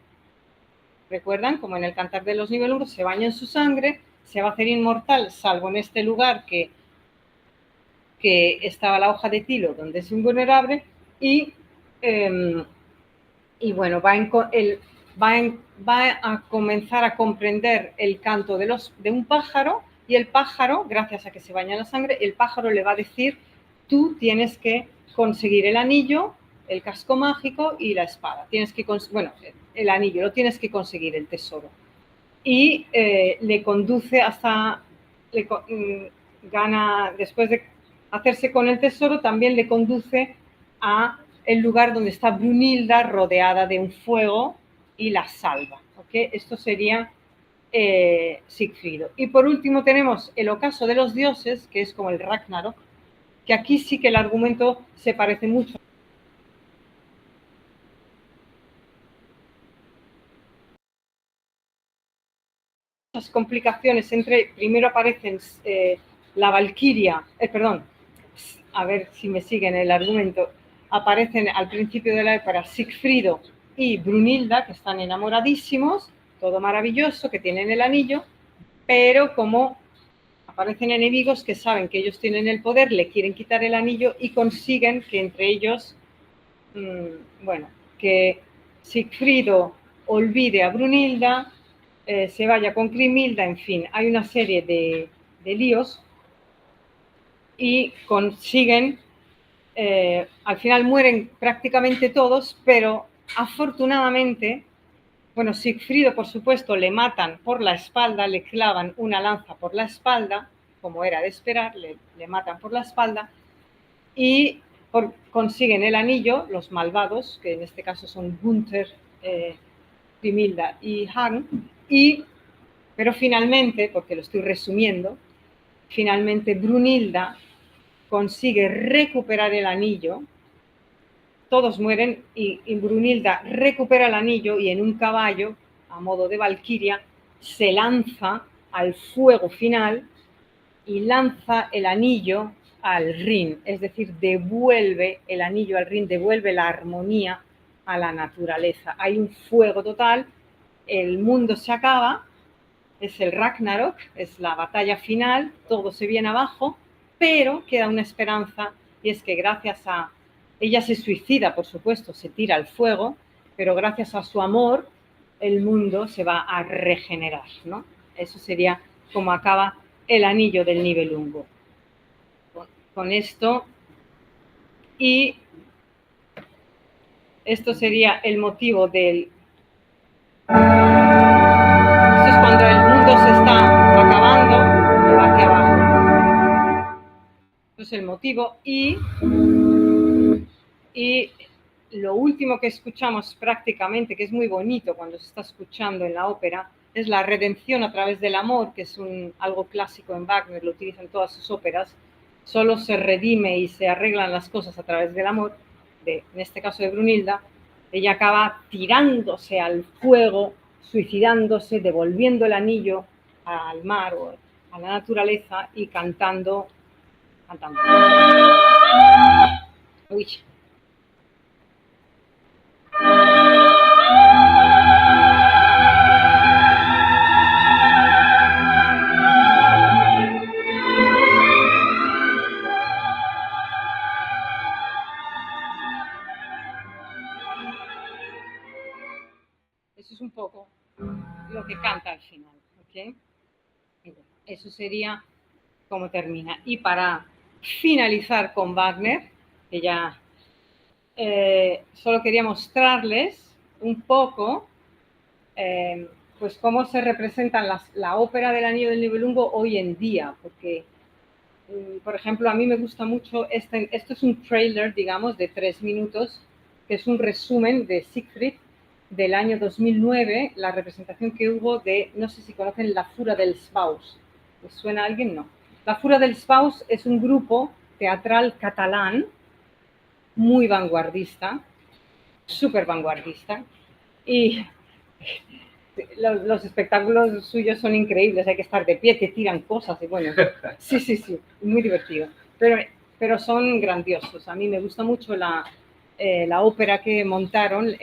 ¿Recuerdan? Como en el Cantar de los Nibelungos, se baña en su sangre, se va a hacer inmortal, salvo en este lugar que estaba la hoja de tilo, donde es invulnerable, y bueno, va a comenzar a comprender el canto de un pájaro, y el pájaro, gracias a que se baña en la sangre, el pájaro le va a decir: tú tienes que conseguir el anillo, el casco mágico y la espada. Tienes que, bueno, el anillo, lo tienes que conseguir, el tesoro. Y le conduce hasta, gana, después de hacerse con el tesoro, también le conduce a el lugar donde está Brunilda rodeada de un fuego y la salva. ¿Okay? Esto sería Sigfrido. Y por último tenemos el ocaso de los dioses, que es como el Ragnarok, que aquí sí que el argumento se parece mucho. Muchas complicaciones entre, primero aparecen la Valquiria, perdón, a ver si me siguen el argumento, aparecen al principio de la ópera Sigfrido y Brunilda, que están enamoradísimos, todo maravilloso, que tienen el anillo, pero como aparecen enemigos que saben que ellos tienen el poder, le quieren quitar el anillo y consiguen que entre ellos, bueno, que Sigfrido olvide a Brunilda, se vaya con Grimilda, en fin, hay una serie de líos y consiguen, al final mueren prácticamente todos, pero afortunadamente, bueno, Sigfrido, por supuesto, le matan por la espalda, le clavan una lanza por la espalda, como era de esperar, le matan por la espalda, y consiguen el anillo, los malvados, que en este caso son Gunther, Grimilda y Hagn, pero finalmente, porque lo estoy resumiendo, finalmente Brunilda consigue recuperar el anillo, todos mueren y Brunilda recupera el anillo y en un caballo, a modo de valquiria, se lanza al fuego final y lanza el anillo al Rin, es decir, devuelve el anillo al Rin, devuelve la armonía a la naturaleza. Hay un fuego total, el mundo se acaba, es el Ragnarok, es la batalla final, todo se viene abajo, pero queda una esperanza, y es que gracias a... Ella se suicida, por supuesto, se tira al fuego, pero gracias a su amor, el mundo se va a regenerar, ¿no? Eso sería como acaba el anillo del Nibelungo. Con esto, y esto sería el motivo del... Esto es cuando el mundo se está acabando y va hacia abajo. Esto es el motivo y lo último que escuchamos prácticamente, que es muy bonito cuando se está escuchando en la ópera, es la redención a través del amor, que es algo clásico en Wagner, lo utilizan todas sus óperas. Solo se redime y se arreglan las cosas a través del amor, en este caso de Brunilda. Ella acaba tirándose al fuego, suicidándose, devolviendo el anillo al mar o a la naturaleza y cantando. Uy. Eso es un poco lo que canta al final, ¿ok? Eso sería como termina. Y para finalizar con Wagner, que ya solo quería mostrarles un poco pues cómo se representan la ópera del Anillo del Nibelungo hoy en día, porque por ejemplo a mí me gusta mucho, esto es un trailer, digamos, de 3 minutos, que es un resumen de Siegfried del año 2009, la representación que hubo de, no sé si conocen, La Fura del Spaus. ¿Les suena a alguien? No. La Fura del Spaus es un grupo teatral catalán muy vanguardista, súper vanguardista, y los espectáculos suyos son increíbles, hay que estar de pie, te tiran cosas, y bueno, sí, muy divertido, pero son grandiosos. A mí me gusta mucho la ópera que montaron,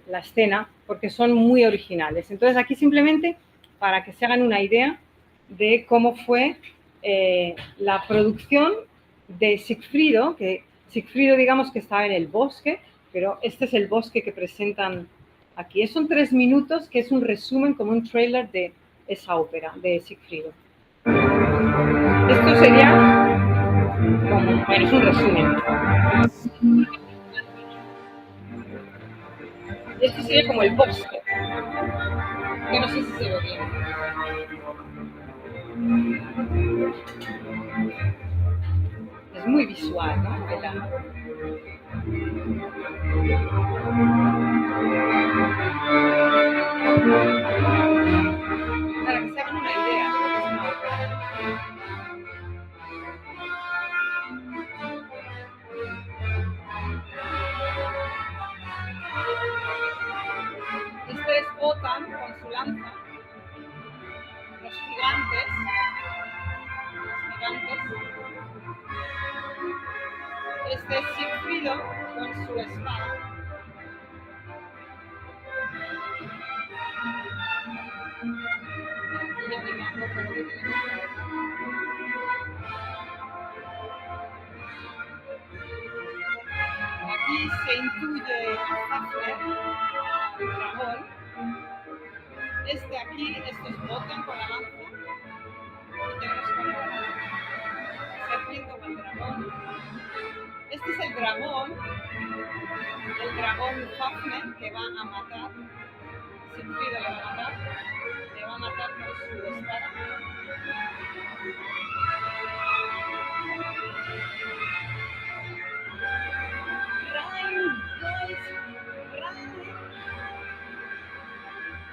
la escena, porque son muy originales. Entonces aquí simplemente para que se hagan una idea de cómo fue la producción de Sigfrido, que Sigfrido digamos que estaba en el bosque, pero este es el bosque que presentan Aquí son 3 minutos, que es un resumen, como un trailer de esa ópera de Sigfrido. Esto sería, bueno, es un resumen. Esto sería como el bosque, que no sé si se ve bien. Es muy visual, ¿no? Para que se hagan una idea de lo que es una ópera. Este es Wotan con su lanza, los gigantes. Este es Sigfrido con su espada. Aquí se intuye a Fafner, el dragón. Este aquí, esto es Wotan con la lanza. Y tenemos como serpiente con el dragón. Este es el dragón Fafner, que va a matar. Sigfrido le va a matar con su espada.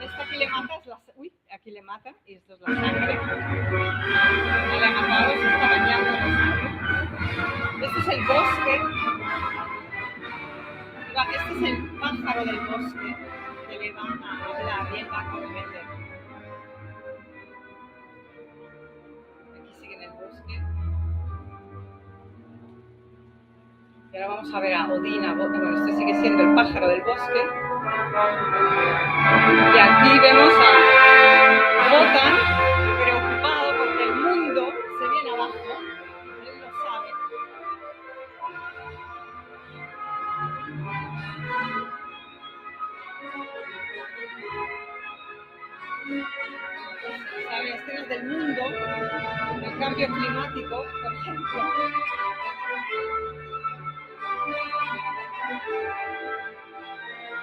Esta aquí le mata es la... Uy, aquí le mata y esto es la sangre. No le ha matado, se está bañando en la sangre. Este es el bosque. Este es el pájaro del bosque que le va a hablar y él va a comprender. Aquí sigue en el bosque. Y ahora vamos a ver a Odín, bueno, este sigue siendo el pájaro del bosque. Y aquí vemos a Wotan preocupado porque el mundo se viene abajo. Él lo sabe. Sabe escenas del mundo, el cambio climático, por ejemplo.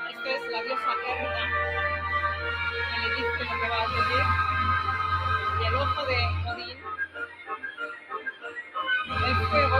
Esto es la diosa Herda, que le dice lo que va a ocurrir. Y el ojo de Odín, el fuego.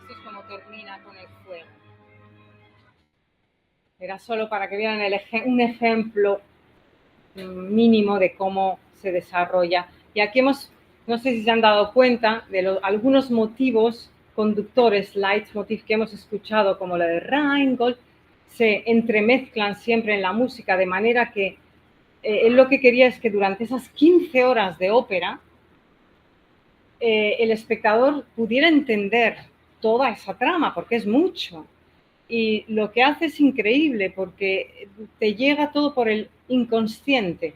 Esto es como termina con el fuego. Era solo para que vieran un ejemplo mínimo de cómo se desarrolla. Y aquí no sé si se han dado cuenta de algunos motivos conductores, leitmotiv que hemos escuchado, como la de Rheingold, se entremezclan siempre en la música, de manera que él lo que quería es que durante esas 15 horas de ópera el espectador pudiera entender toda esa trama, porque es mucho. Y lo que hace es increíble, porque te llega todo por el inconsciente.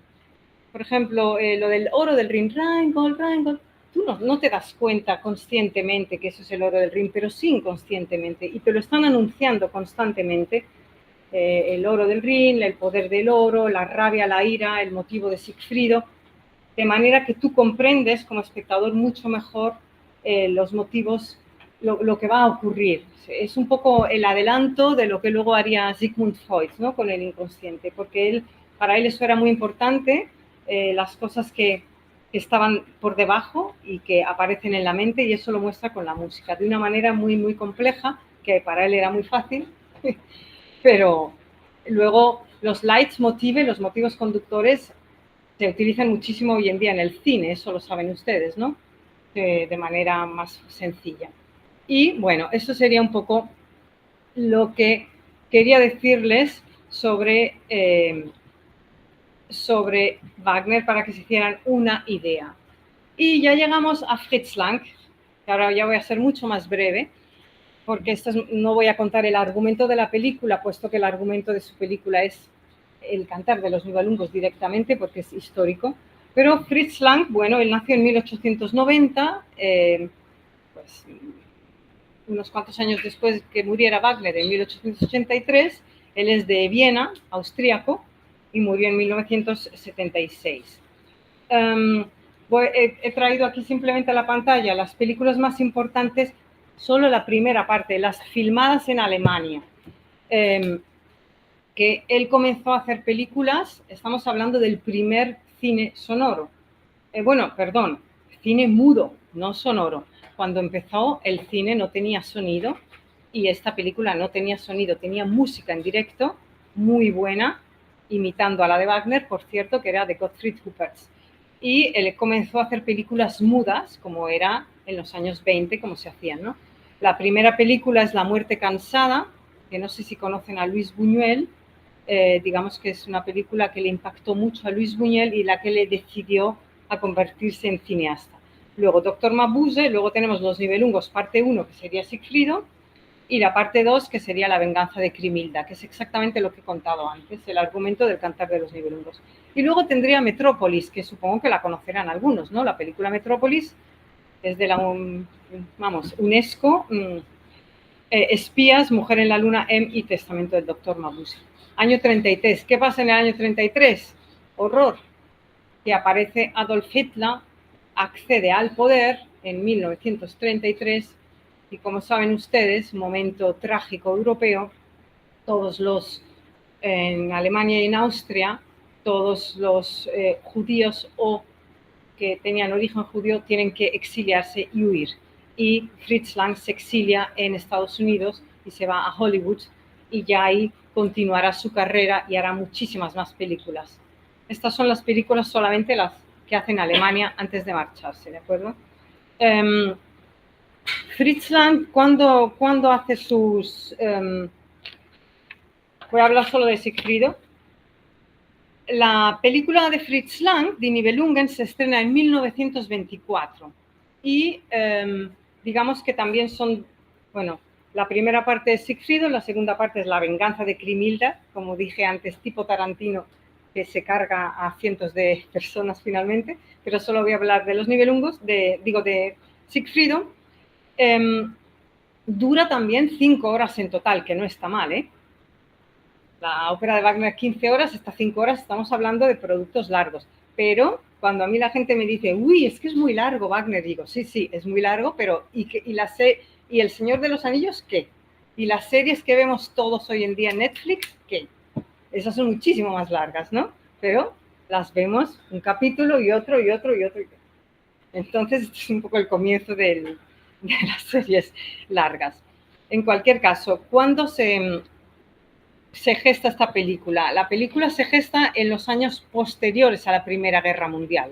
Por ejemplo, lo del oro del Rin, Rheingold, tú no te das cuenta conscientemente que eso es el oro del Rin, pero sí inconscientemente, y te lo están anunciando constantemente. El oro del Rin, el poder del oro, la rabia, la ira, el motivo de Sigfrido, de manera que tú comprendes como espectador mucho mejor los motivos, lo que va a ocurrir. Es un poco el adelanto de lo que luego haría Sigmund Freud, ¿no? Con el inconsciente, porque para él eso era muy importante, las cosas que estaban por debajo y que aparecen en la mente, y eso lo muestra con la música, de una manera muy, muy compleja, que para él era muy fácil, pero luego los leitmotiv, los motivos conductores, se utilizan muchísimo hoy en día en el cine, eso lo saben ustedes, ¿no? De manera más sencilla. Y bueno, eso sería un poco lo que quería decirles sobre Wagner para que se hicieran una idea. Y ya llegamos a Fritz Lang, que ahora ya voy a ser mucho más breve, porque no voy a contar el argumento de la película, puesto que el argumento de su película es el Cantar de los Nibelungos directamente, porque es histórico. Pero Fritz Lang, bueno, él nació en 1890, pues unos cuantos años después que muriera Wagner, en 1883, él es de Viena, austríaco, y murió en 1976. He traído aquí simplemente a la pantalla las películas más importantes, solo la primera parte, las filmadas en Alemania. Que él comenzó a hacer películas, estamos hablando del primer cine sonoro. Cine mudo, no sonoro. Cuando empezó, el cine no tenía sonido y esta película no tenía sonido, tenía música en directo muy buena, imitando a la de Wagner, por cierto, que era de Gottfried Huppertz. Y él comenzó a hacer películas mudas, como era en los años 20, como se hacían, ¿no? La primera película es La muerte cansada, que no sé si conocen a Luis Buñuel, digamos que es una película que le impactó mucho a Luis Buñuel y la que le decidió a convertirse en cineasta. Luego Doctor Mabuse, luego tenemos Los Nibelungos, parte 1, que sería Sigfrido, y la parte 2, que sería La venganza de Crimilda, que es exactamente lo que he contado antes, el argumento del Cantar de los Nibelungos. Y luego tendría Metrópolis, que supongo que la conocerán algunos, ¿no? La película Metrópolis es de la, UNESCO, Espías, Mujer en la Luna, y Testamento del Doctor Mabuse. Año 33. ¿Qué pasa en el año 33? Horror. Que aparece Adolf Hitler, accede al poder en 1933 y, como saben ustedes, momento trágico europeo, todos los, en Alemania y en Austria, todos los judíos o que tenían origen judío tienen que exiliarse y huir. Y Fritz Lang se exilia en Estados Unidos y se va a Hollywood y ya ahí continuará su carrera y hará muchísimas más películas. Estas son las películas solamente las que hace en Alemania antes de marcharse, ¿de acuerdo? Fritz Lang, ¿cuándo hace sus... voy a hablar solo de Sigfrido. La película de Fritz Lang, Die Nibelungen, se estrena en 1924 y digamos que también son, bueno, la primera parte es Sigfrido, la segunda parte es La venganza de Crimilda, como dije antes, tipo Tarantino, que se carga a cientos de personas finalmente, pero solo voy a hablar de los Nibelungos, de Sigfrido. Dura también 5 horas en total, que no está mal, ¿eh? La ópera de Wagner 15 horas, hasta 5 horas, estamos hablando de productos largos. Pero cuando a mí la gente me dice, uy, es que es muy largo Wagner, digo, sí, es muy largo, pero ¿y El Señor de los Anillos qué? ¿Y las series que vemos todos hoy en día en Netflix qué? Esas son muchísimo más largas, ¿no? Pero las vemos un capítulo y otro y otro y otro. Entonces, este es un poco el comienzo de las series largas. En cualquier caso, ¿cuándo se gesta esta película? La película se gesta en los años posteriores a la Primera Guerra Mundial,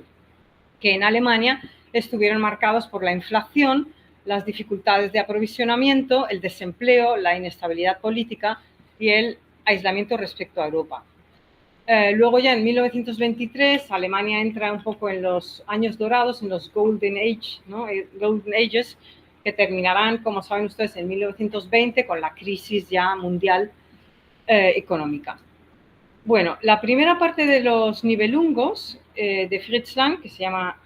que en Alemania estuvieron marcados por la inflación, las dificultades de aprovisionamiento, el desempleo, la inestabilidad política y el aislamiento respecto a Europa. Luego ya en 1923 Alemania entra un poco en los años dorados, en los Golden Age, ¿no? Golden Ages, que terminarán, como saben ustedes, en 1920 con la crisis ya mundial económica. Bueno, la primera parte de los Nibelungos de Fritz Lang, que se llama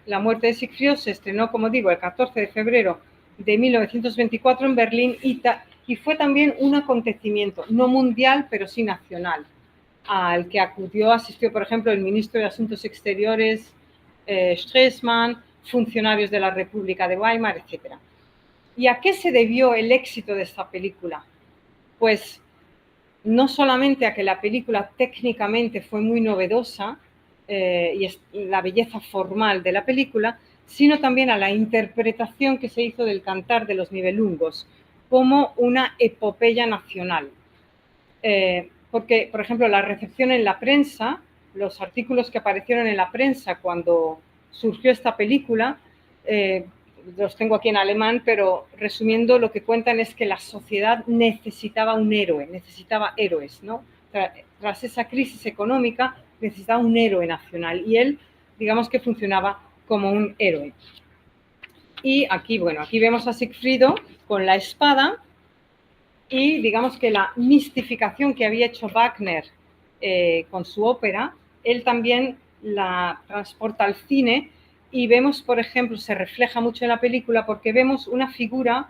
La muerte de Sigfrido, se estrenó, como digo, el 14 de febrero de 1924 en Berlín y fue también un acontecimiento, no mundial, pero sí nacional, al que asistió, por ejemplo, el ministro de Asuntos Exteriores, Stresemann, funcionarios de la República de Weimar, etc. ¿Y a qué se debió el éxito de esta película? Pues no solamente a que la película técnicamente fue muy novedosa y es la belleza formal de la película, sino también a la interpretación que se hizo del Cantar de los Nibelungos como una epopeya nacional. Porque, por ejemplo, la recepción en la prensa, los artículos que aparecieron en la prensa cuando surgió esta película, los tengo aquí en alemán, pero resumiendo lo que cuentan es que la sociedad necesitaba un héroe, necesitaba héroes, ¿no? Tras esa crisis económica necesitaba un héroe nacional y él, digamos que funcionaba como un héroe. Y aquí, bueno, aquí vemos a Sigfrido con la espada y digamos que la mistificación que había hecho Wagner con su ópera, él también la transporta al cine y vemos, por ejemplo, se refleja mucho en la película porque vemos una figura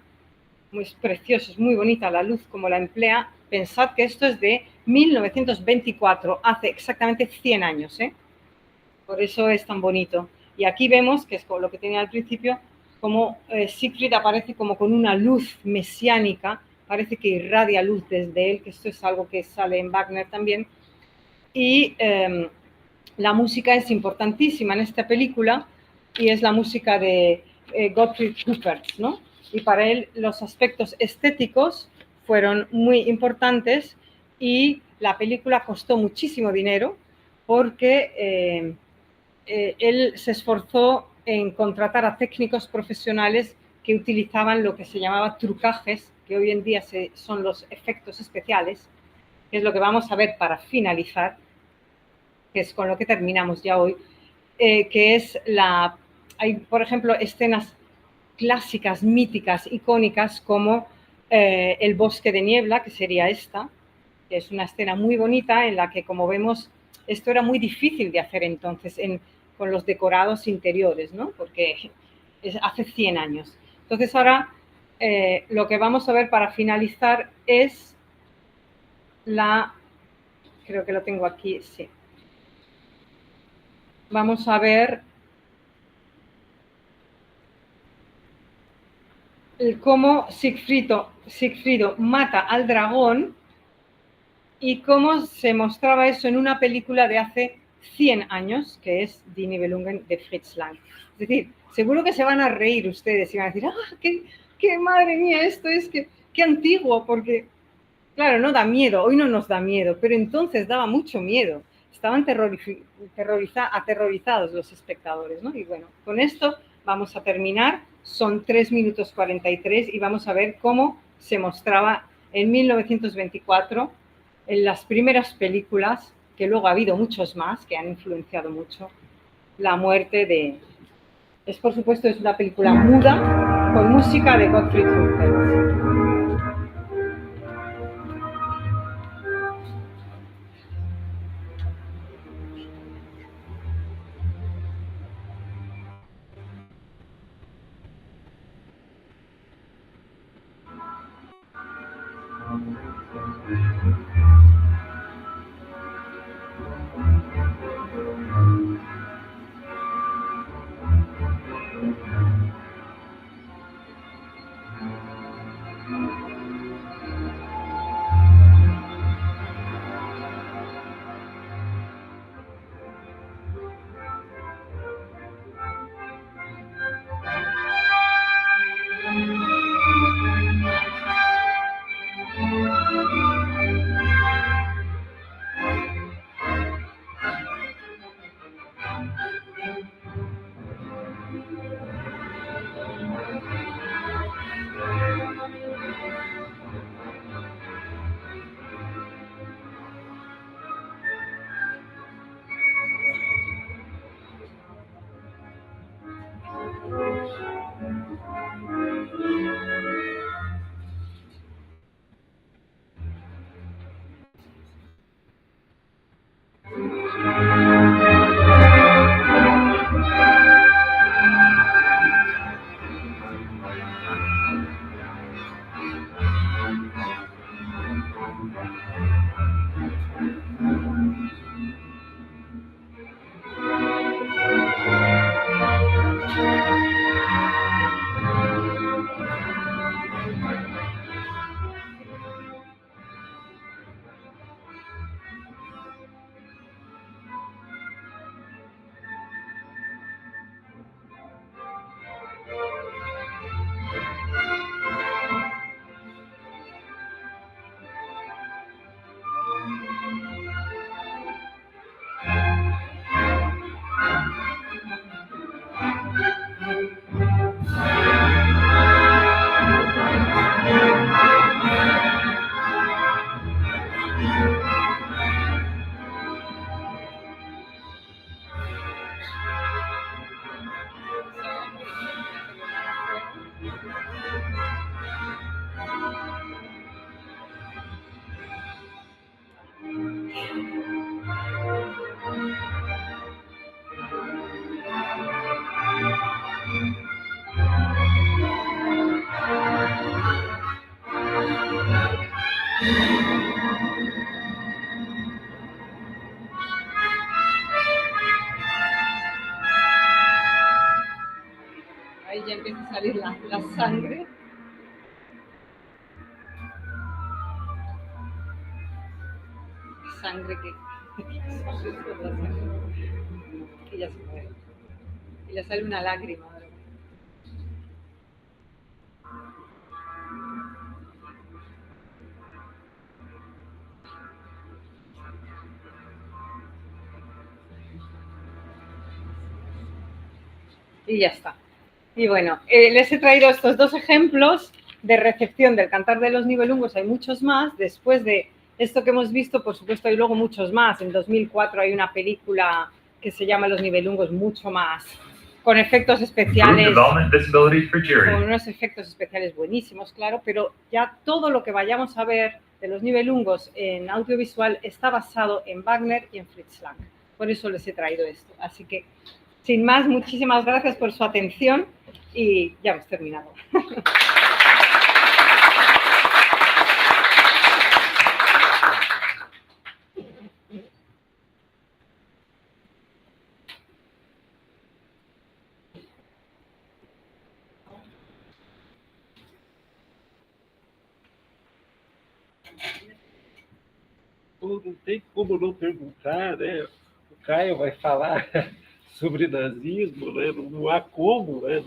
muy preciosa, es muy bonita la luz como la emplea. Pensad que esto es de 1924, hace exactamente 100 años, ¿eh? Por eso es tan bonito. Y aquí vemos, que es lo que tenía al principio, como Siegfried aparece como con una luz mesiánica, parece que irradia luz desde él, que esto es algo que sale en Wagner también. Y la música es importantísima en esta película y es la música de Gottfried Küpers, ¿no? Y para él los aspectos estéticos fueron muy importantes y la película costó muchísimo dinero porque él se esforzó en contratar a técnicos profesionales que utilizaban lo que se llamaba trucajes, que hoy en día son los efectos especiales, que es lo que vamos a ver para finalizar, que es con lo que terminamos ya hoy, que es hay, por ejemplo, escenas clásicas, míticas, icónicas, como el bosque de niebla, que sería esta, que es una escena muy bonita en la que, como vemos, esto era muy difícil de hacer entonces con los decorados interiores, ¿no? Porque hace 100 años. Entonces ahora lo que vamos a ver para finalizar es creo que lo tengo aquí, sí. Vamos a ver cómo Sigfrido mata al dragón y cómo se mostraba eso en una película de hace 100 años, que es Die Nibelungen de Fritz Lang. Es decir, seguro que se van a reír ustedes y van a decir, qué madre mía, esto es qué antiguo, porque, claro, no da miedo, hoy no nos da miedo, pero entonces daba mucho miedo. Estaban aterrorizados los espectadores, ¿no? Y bueno, con esto vamos a terminar. Son 3 minutos 43 y vamos a ver cómo se mostraba en 1924 en las primeras películas, que luego ha habido muchos más que han influenciado mucho, la muerte de... por supuesto, es una película muda con música de Gottfried Küpers. Ahí ya empieza a salir la sangre. Sangre que ya se muere. Y le sale una lágrima. Y ya está. Y bueno, les he traído estos dos ejemplos de recepción del Cantar de los Nibelungos. Hay muchos más. Después de esto que hemos visto, por supuesto, hay luego muchos más. En 2004 hay una película que se llama Los Nibelungos, mucho más, con efectos especiales, con unos efectos especiales buenísimos, claro, pero ya todo lo que vayamos a ver de los Nibelungos en audiovisual está basado en Wagner y en Fritz Lang. Por eso les he traído esto. Así que, sin más, muchísimas gracias por su atención y ya hemos terminado. Não tem como não perguntar, né? O Caio vai falar sobre nazismo, né? Não há como, né?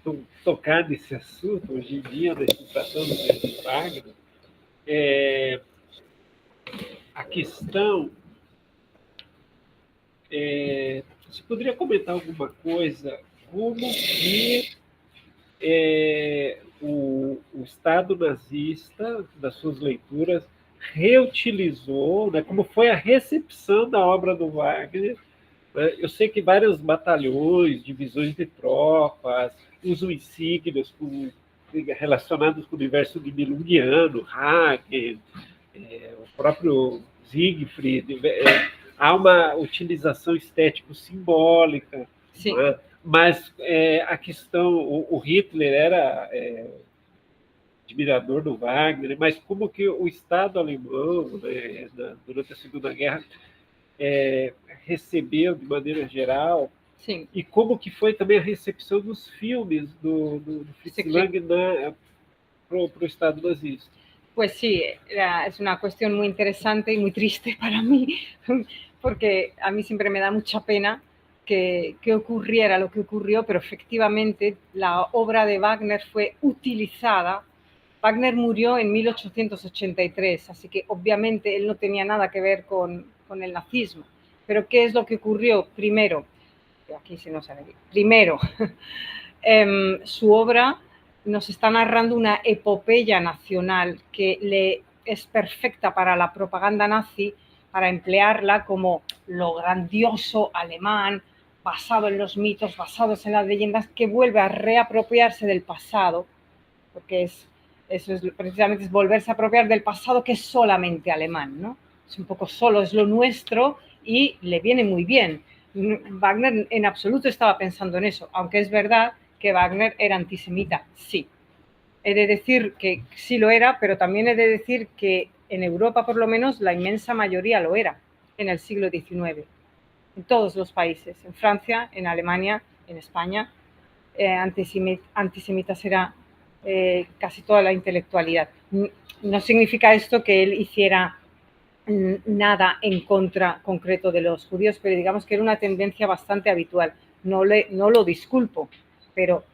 Não tocar nesse assunto. Hoje em dia, nós estamos tratando de Wagner. A questão... você poderia comentar alguma coisa? Como que o Estado nazista, das suas leituras, reutilizou, né, como foi a recepção da obra do Wagner, né? Eu sei que vários batalhões, divisões de tropas, usam insígnias relacionados com o universo nibelungiano, Hagen, o próprio Siegfried, há uma utilização estético-simbólica, né? Mas a questão, o Hitler era admirador do Wagner, mas como que o Estado alemão, né, durante a Segunda Guerra, recebeu de maneira geral, Sim. E como que foi também a recepção dos filmes do Fritz Lang para o Estado nazista. Pues sí, es una cuestión muy interesante y muy triste para mí, porque a mí siempre me da mucha pena que ocurriera lo que ocurrió, pero efectivamente la obra de Wagner fue utilizada. Wagner murió en 1883, así que obviamente él no tenía nada que ver con el nazismo. Pero ¿qué es lo que ocurrió? Primero, aquí se nos sale, primero, su obra nos está narrando una epopeya nacional que es perfecta para la propaganda nazi, para emplearla como lo grandioso alemán, basado en los mitos, basados en las leyendas, que vuelve a reapropiarse del pasado, porque eso es precisamente es volverse a apropiar del pasado que es solamente alemán, ¿no? Es un poco solo, es lo nuestro y le viene muy bien. Wagner en absoluto estaba pensando en eso, aunque es verdad que Wagner era antisemita, sí. He de decir que sí lo era, pero también he de decir que en Europa, por lo menos, la inmensa mayoría lo era en el siglo XIX, en todos los países, en Francia, en Alemania, en España, antisemitas era casi toda la intelectualidad. No significa esto que él hiciera nada en contra concreto de los judíos, pero digamos que era una tendencia bastante habitual. No lo disculpo, pero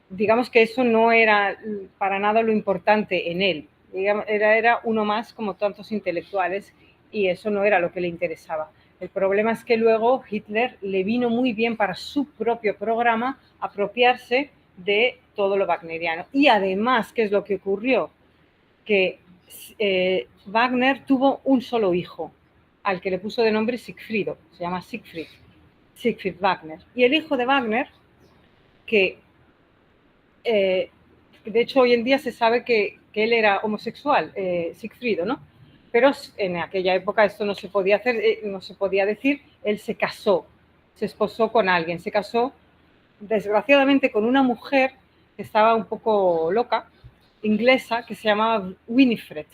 digamos que eso no era para nada lo importante en él. Digamos, era uno más como tantos intelectuales y eso no era lo que le interesaba. El problema es que luego Hitler le vino muy bien para su propio programa apropiarse de todo lo wagneriano. Y además, ¿qué es lo que ocurrió? Que Wagner tuvo un solo hijo, al que le puso de nombre Sigfrido, se llama Siegfried Wagner. Y el hijo de Wagner, que de hecho hoy en día se sabe que él era homosexual, Sigfrido, ¿no? Pero en aquella época esto no se podía hacer, no se podía decir. Él se casó, se esposó con alguien, se casó desgraciadamente con una mujer que estaba un poco loca, inglesa, que se llamaba Winifred.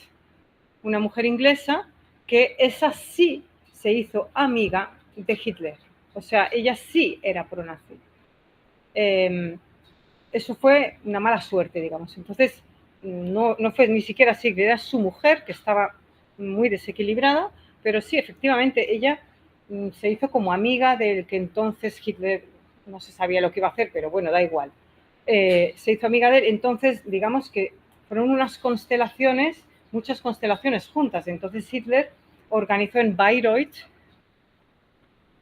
una mujer inglesa, que esa sí se hizo amiga de Hitler. O sea, ella sí era pro-nazi. Eso fue una mala suerte, digamos. Entonces, no fue ni siquiera Sigrid, era su mujer, que estaba muy desequilibrada, pero sí, efectivamente, ella se hizo como amiga del que entonces Hitler no se sabía lo que iba a hacer, pero bueno, da igual. Se hizo amiga de él, entonces, digamos que fueron unas constelaciones, muchas constelaciones juntas. Entonces Hitler organizó en Bayreuth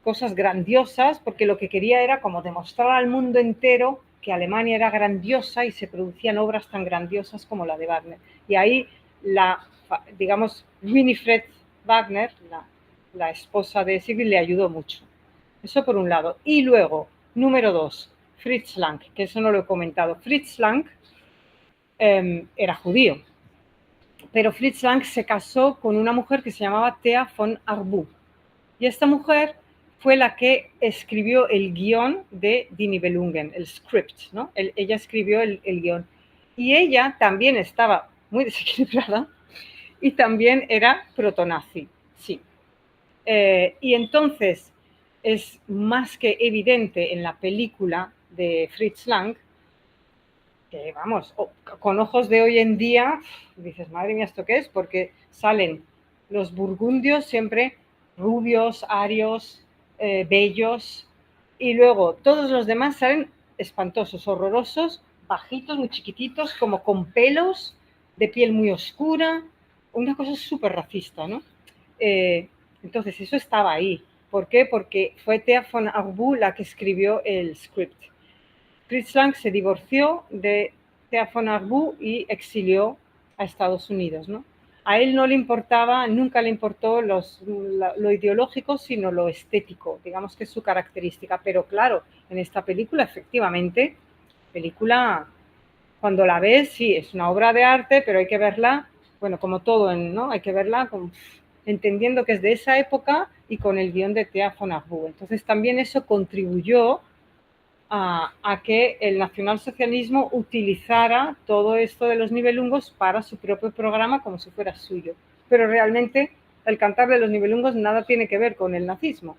cosas grandiosas, porque lo que quería era como demostrar al mundo entero que Alemania era grandiosa y se producían obras tan grandiosas como la de Wagner. Y ahí digamos, Winifred Wagner, la esposa de Sigrid, le ayudó mucho. Eso por un lado. Y luego, número 2, Fritz Lang, que eso no lo he comentado. Fritz Lang era judío, pero Fritz Lang se casó con una mujer que se llamaba Thea von Arbu. Y esta mujer fue la que escribió el guión de Die Nibelungen, el script, ¿no? Ella escribió el guión. Y ella también estaba muy desequilibrada y también era protonazi, sí. Y entonces es más que evidente en la película de Fritz Lang, que vamos, con ojos de hoy en día, dices, madre mía, ¿esto qué es? Porque salen los burgundios siempre rubios, arios, bellos, y luego todos los demás salen espantosos, horrorosos, bajitos, muy chiquititos, como con pelos, de piel muy oscura, una cosa súper racista, ¿no? Entonces, eso estaba ahí. ¿Por qué? Porque fue Thea von Arbu la que escribió el script. Fritz Lang se divorció de Thea von Arbu y exilió a Estados Unidos, ¿no? A él no le importaba, nunca le importó lo ideológico, sino lo estético, digamos que es su característica. Pero claro, en esta película, efectivamente, cuando la ves, sí, es una obra de arte, pero hay que verla, bueno, como todo, ¿no? Hay que verla entendiendo que es de esa época y con el guión de Thea von Arbu. Entonces también eso contribuyó a que el nacionalsocialismo utilizara todo esto de los Nibelungos para su propio programa como si fuera suyo. Pero realmente el cantar de los Nibelungos nada tiene que ver con el nazismo,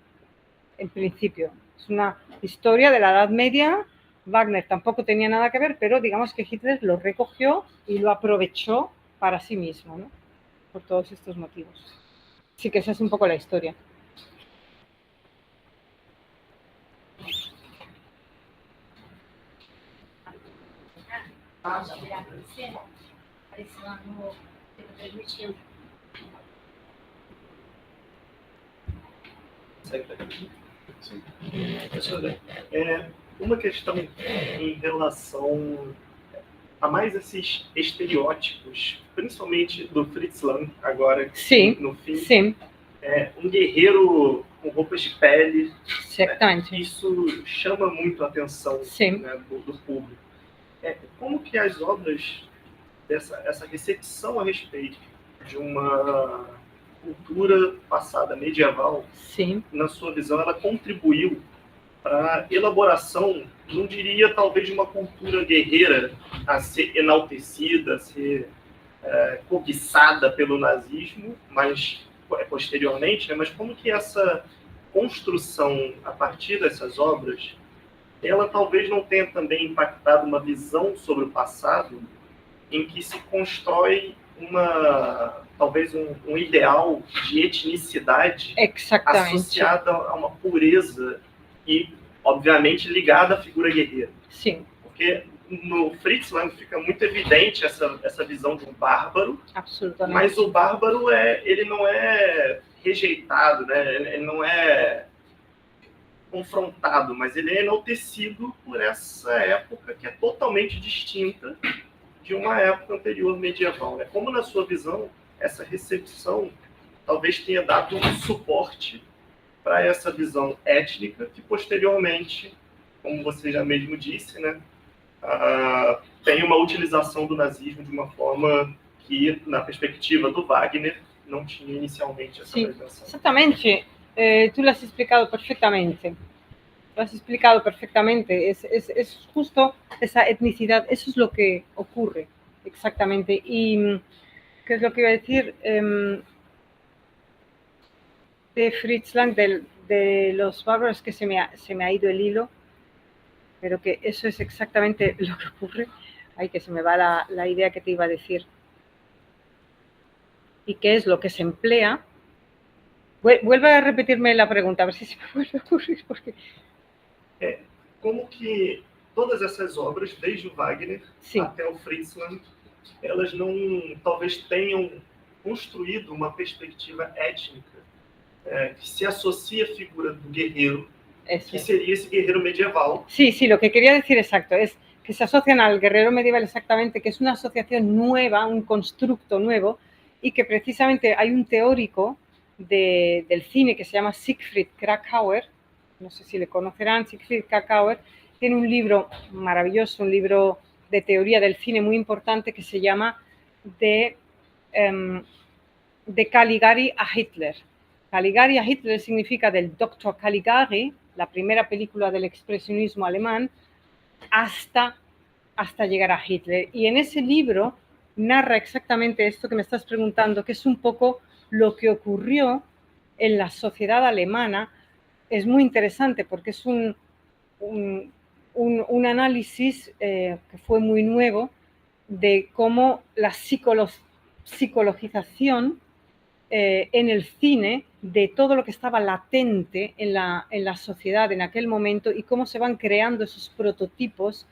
en principio. Es una historia de la Edad Media. Wagner tampoco tenía nada que ver, pero digamos que Hitler lo recogió y lo aprovechó para sí mismo, ¿no? Por todos estos motivos. Así que esa es un poco la historia. Uma questão em relação a mais esses estereótipos, principalmente do Fritz Lang, agora sim, no fim. Sim. Um guerreiro com roupas de pele. Certamente. Isso chama muito a atenção, né, do público. Como que as obras, essa recepção a respeito de uma cultura passada medieval, Sim. na sua visão, ela contribuiu para a elaboração, não diria talvez de uma cultura guerreira a ser enaltecida, a ser cobiçada pelo nazismo, mas posteriormente, né? Mas como que essa construção a partir dessas obras, ela talvez não tenha também impactado uma visão sobre o passado em que se constrói talvez um ideal de etnicidade associada a uma pureza e, obviamente, ligada à figura guerreira. Sim. Porque no Fritz Lang fica muito evidente essa visão de um bárbaro. Absolutamente. Mas o bárbaro ele não é rejeitado, né? Ele não é confrontado, mas ele é enaltecido por essa época que é totalmente distinta de uma época anterior medieval, né? Como, na sua visão, essa recepção talvez tenha dado um suporte para essa visão étnica que, posteriormente, como você já mesmo disse, né, tem uma utilização do nazismo de uma forma que, na perspectiva do Wagner, não tinha inicialmente essa presença. Exatamente. Tú lo has explicado perfectamente. Es justo esa etnicidad, eso es lo que ocurre exactamente. Y ¿qué es lo que iba a decir? De Fritz Lang, de los bárbaros, que se me ha ido el hilo, pero que eso es exactamente lo que ocurre. Ay, que se me va la idea que te iba a decir. ¿Y qué es lo que se emplea? Vuelve a repetirme la pregunta, a ver si se me vuelve a ocurrir. Porque... como que todas essas obras, desde o Wagner até o Fritz Lang, elas não, talvez tenham construído uma perspectiva étnica que se associa à figura do guerreiro, que sería ese guerrero medieval. Sí, lo que quería decir exacto es que se asocian al guerrero medieval exactamente, que es una asociación nueva, un constructo nuevo, y que precisamente hay un teórico del cine que se llama Siegfried Kracauer, no sé si le conocerán. Siegfried Kracauer tiene un libro maravilloso, un libro de teoría del cine muy importante que se llama de Caligari a Hitler. Caligari a Hitler significa del Dr. Caligari, la primera película del expresionismo alemán, hasta llegar a Hitler. Y en ese libro narra exactamente esto que me estás preguntando, que es un poco lo que ocurrió en la sociedad alemana. Es muy interesante porque es un análisis que fue muy nuevo de cómo la psicologización en el cine de todo lo que estaba latente en la sociedad en aquel momento y cómo se van creando esos prototipos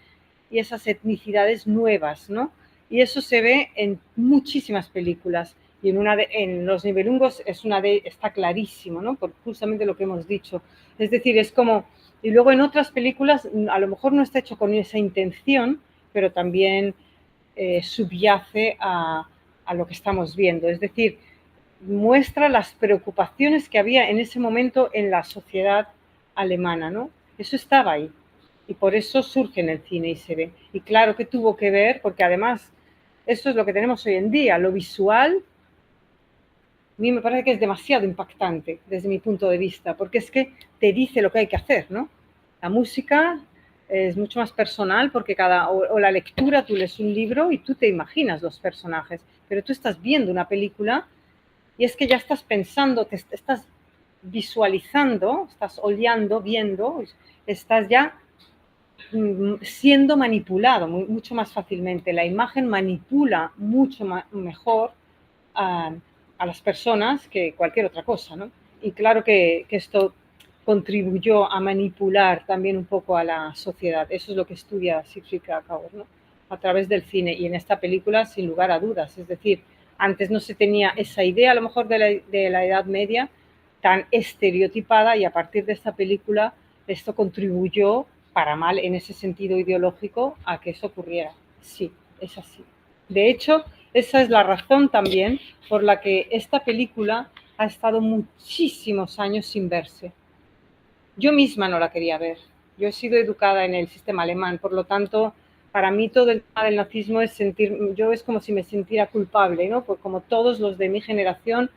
y esas etnicidades nuevas, ¿no? Y eso se ve en muchísimas películas. Y en Los Nibelungos está clarísimo, ¿no? Por justamente lo que hemos dicho. Es decir, es como... Y luego en otras películas, a lo mejor no está hecho con esa intención, pero también subyace a lo que estamos viendo. Es decir, muestra las preocupaciones que había en ese momento en la sociedad alemana, ¿no? Eso estaba ahí. Y por eso surge en el cine y se ve. Y claro que tuvo que ver, porque además eso es lo que tenemos hoy en día, lo visual. A mí me parece que es demasiado impactante desde mi punto de vista, porque es que te dice lo que hay que hacer, ¿no? La música es mucho más personal porque o la lectura, tú lees un libro y tú te imaginas los personajes, pero tú estás viendo una película y es que ya estás pensando, te estás visualizando, estás oleando, viendo, estás ya siendo manipulado mucho más fácilmente. La imagen manipula mucho mejor a las personas que cualquier otra cosa, ¿no? Y claro que esto contribuyó a manipular también un poco a la sociedad. Eso es lo que estudia Siegfried Kracauer, ¿no? A través del cine. Y en esta película, sin lugar a dudas. Es decir, antes no se tenía esa idea, a lo mejor, de la Edad Media tan estereotipada, y a partir de esta película esto contribuyó para mal en ese sentido ideológico a que eso ocurriera. Sí, es así. De hecho, esa es la razón también por la que esta película ha estado muchísimos años sin verse. Yo misma no la quería ver. Yo he sido educada en el sistema alemán, por lo tanto, para mí todo el tema del nazismo es como si me sintiera culpable, ¿no? Pues como todos los de mi generación,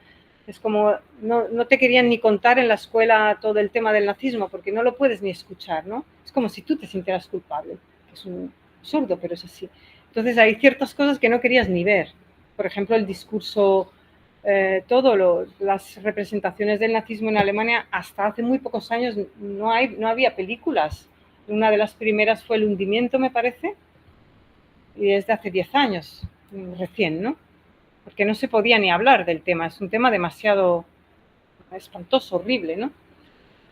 es como no te querían ni contar en la escuela todo el tema del nazismo, porque no lo puedes ni escuchar, ¿no? Es como si tú te sintieras culpable. Es un absurdo, pero es así. Entonces hay ciertas cosas que no querías ni ver. Por ejemplo, el discurso, las representaciones del nazismo en Alemania, hasta hace muy pocos años no había películas. Una de las primeras fue El hundimiento, me parece, y es de hace 10 años, recién, ¿no? Porque no se podía ni hablar del tema. Es un tema demasiado espantoso, horrible, ¿no?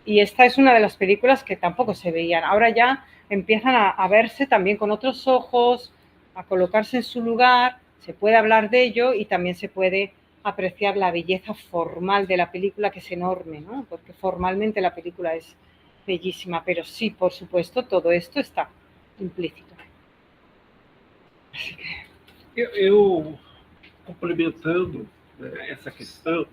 Y esta es una de las películas que tampoco se veían. Ahora ya empiezan a verse también con otros ojos, a colocarse en su lugar, se puede hablar de ello y también se puede apreciar la belleza formal de la película, que es enorme, ¿no? Porque formalmente la película es bellísima, pero sí, por supuesto, todo esto está implícito. Así que... Eu complementando, né, essa questão,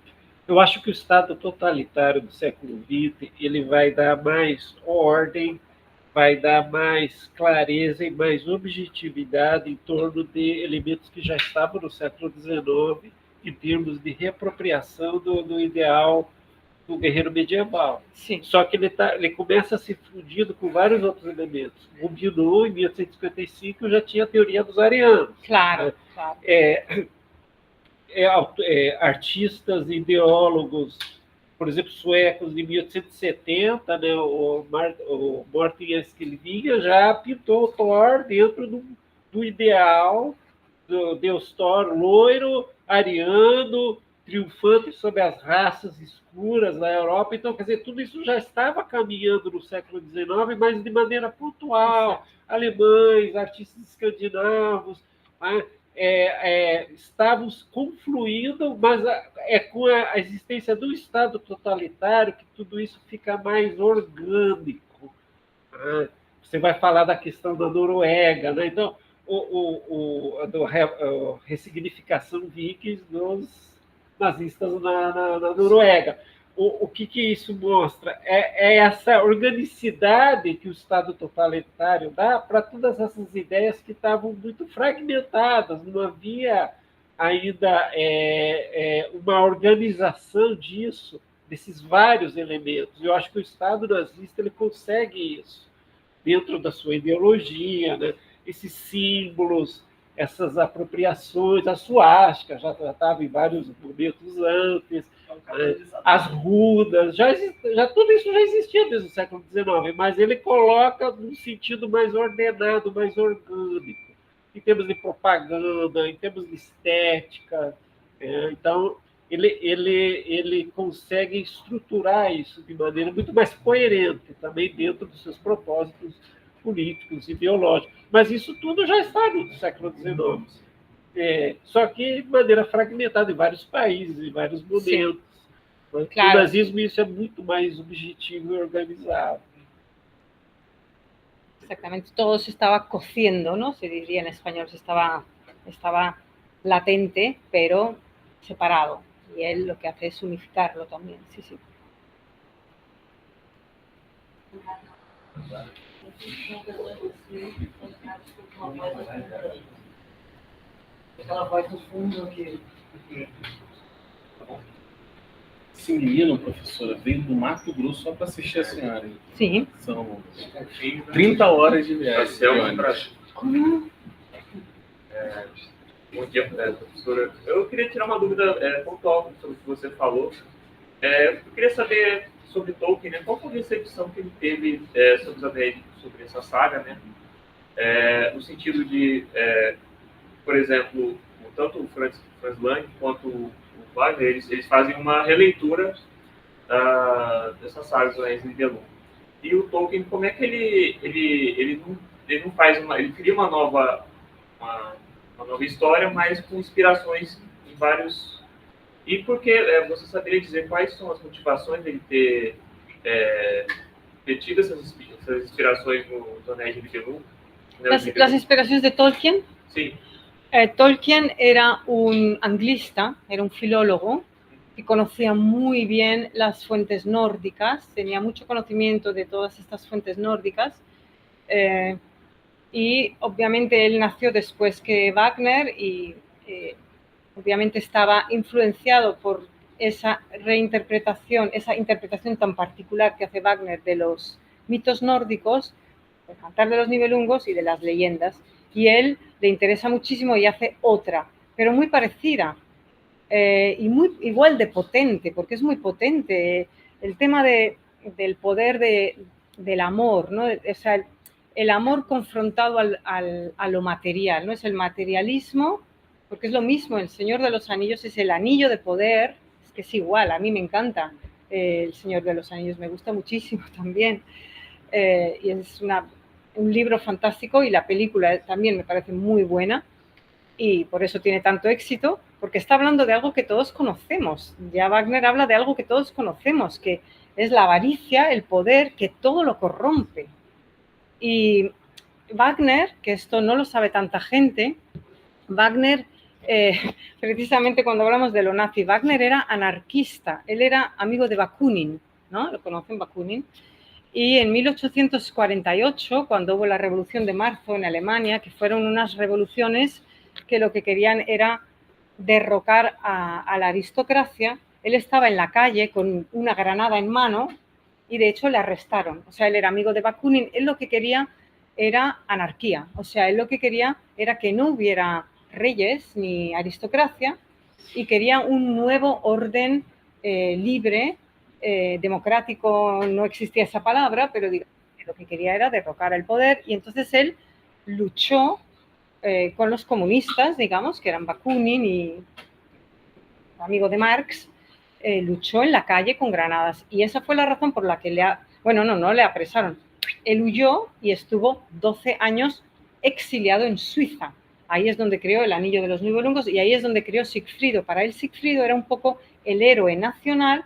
eu acho que o Estado totalitário do século XX ele vai dar mais ordem, vai dar mais clareza e mais objetividade em torno de elementos que já estavam no século XIX, em termos de reapropriação do ideal do guerreiro medieval. Sim. Só que ele começa a se fundindo com vários outros elementos. Gobineau, em 1855, já tinha a teoria dos arianos. Claro, né? claro. artistas, ideólogos, por exemplo, suecos de 1870, né, o Martin Esquilvinha já pintou Thor dentro do ideal do Deus Thor loiro, ariano, triunfante sobre as raças escuras na Europa. Então, quer dizer, tudo isso já estava caminhando no século XIX, mas de maneira pontual. Alemães, artistas escandinavos, né, estavam confluindo, mas com a existência do Estado totalitário que tudo isso fica mais orgânico. Né? Você vai falar da questão da Noruega, né? Então, a ressignificação vikings dos nazistas na Noruega. O que isso mostra? É essa organicidade que o Estado totalitário dá para todas essas ideias que estavam muito fragmentadas, não havia ainda uma organização disso, desses vários elementos. Eu acho que o Estado nazista ele consegue isso, dentro da sua ideologia, né? Esses símbolos, essas apropriações, a suástica já estava em vários momentos antes, as rudas, tudo isso já existia desde o século XIX, mas ele coloca num sentido mais ordenado, mais orgânico, em termos de propaganda, em termos de estética. Então, ele consegue estruturar isso de maneira muito mais coerente, também dentro dos seus propósitos políticos, ideológicos. Mas isso tudo já está no século XIX. Só que de maneira fragmentada em vários países, em vários momentos. Claro. O nazismo isso é muito mais objetivo e organizado. Exactamente, todo se estaba cociendo, ¿no? Se diría en español, estaba latente, pero separado. Y él lo que hace es unificarlo también, sí, sí. Aquela voz do fundo que... Esse menino, professora, veio do Mato Grosso só para assistir a senhora. Sim. São 30 horas de viagem. Bom dia, professora. Eu queria tirar uma dúvida pontual sobre o que você falou. Eu queria saber sobre Tolkien, né? Qual foi a recepção que ele teve sobre os Anéis, sobre essa saga, né? No sentido de, por exemplo, tanto o Franz Lang quanto o Wagner, eles fazem uma releitura dessas sagas do Anéis de Nibelung. E o Tolkien, como é que ele não faz ele cria uma nova história, mas com inspirações em vários... E porque você saberia dizer quais são as motivações dele ter tido essas inspirações no Anéis de Nibelung? Las inspiraciones de Tolkien? Sí. Tolkien era un anglista, era un filólogo que conocía muy bien las fuentes nórdicas, tenía mucho conocimiento de todas estas fuentes nórdicas y obviamente él nació después que Wagner y obviamente estaba influenciado por esa reinterpretación, esa interpretación tan particular que hace Wagner de los mitos nórdicos, el Cantar de los Nibelungos y de las leyendas. Y él le interesa muchísimo y hace otra, pero muy parecida y muy igual de potente, porque es muy potente el tema del poder del amor, ¿no? O sea, el amor confrontado a lo material, ¿no? Es el materialismo, porque es lo mismo, el Señor de los Anillos es el anillo de poder, es que es igual, a mí me encanta el Señor de los Anillos, me gusta muchísimo también, y es un libro fantástico y la película también me parece muy buena y por eso tiene tanto éxito, porque está hablando de algo que todos conocemos. Ya Wagner habla de algo que todos conocemos, que es la avaricia, el poder, que todo lo corrompe. Y Wagner, que esto no lo sabe tanta gente, Wagner, precisamente cuando hablamos de lo nazi, Wagner era anarquista, él era amigo de Bakunin, ¿no? ¿Lo conocen, Bakunin? Y en 1848, cuando hubo la Revolución de Marzo en Alemania, que fueron unas revoluciones que lo que querían era derrocar a la aristocracia, él estaba en la calle con una granada en mano y de hecho le arrestaron. O sea, él era amigo de Bakunin, él lo que quería era anarquía, o sea, él lo que quería era que no hubiera reyes ni aristocracia y quería un nuevo orden libre, democrático, no existía esa palabra, pero digamos que lo que quería era derrocar el poder, y entonces él luchó con los comunistas, digamos, que eran Bakunin y amigo de Marx, luchó en la calle con granadas, y esa fue la razón por la que no le apresaron. Él huyó y estuvo 12 años exiliado en Suiza. Ahí es donde creó el Anillo de los Nibelungos y ahí es donde creó Sigfrido. Para él Sigfrido era un poco el héroe nacional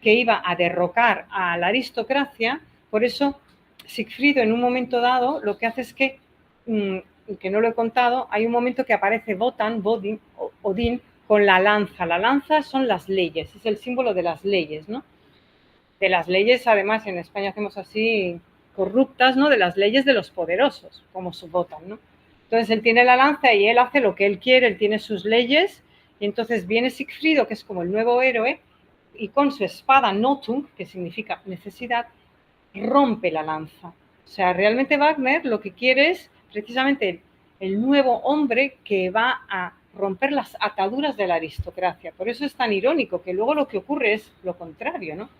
que iba a derrocar a la aristocracia. Por eso Sigfrido en un momento dado lo que hace es que no lo he contado, hay un momento que aparece Odín con la lanza. La lanza son las leyes, es el símbolo de las leyes, ¿no? De las leyes, además, en España hacemos así, corruptas, ¿no? De las leyes de los poderosos, como su Wotan, ¿no? Entonces él tiene la lanza y él hace lo que él quiere, él tiene sus leyes, y entonces viene Sigfrido, que es como el nuevo héroe, y con su espada Nothung, que significa necesidad, rompe la lanza. O sea, realmente Wagner lo que quiere es precisamente el nuevo hombre que va a romper las ataduras de la aristocracia. Por eso es tan irónico que luego lo que ocurre es lo contrario, ¿no?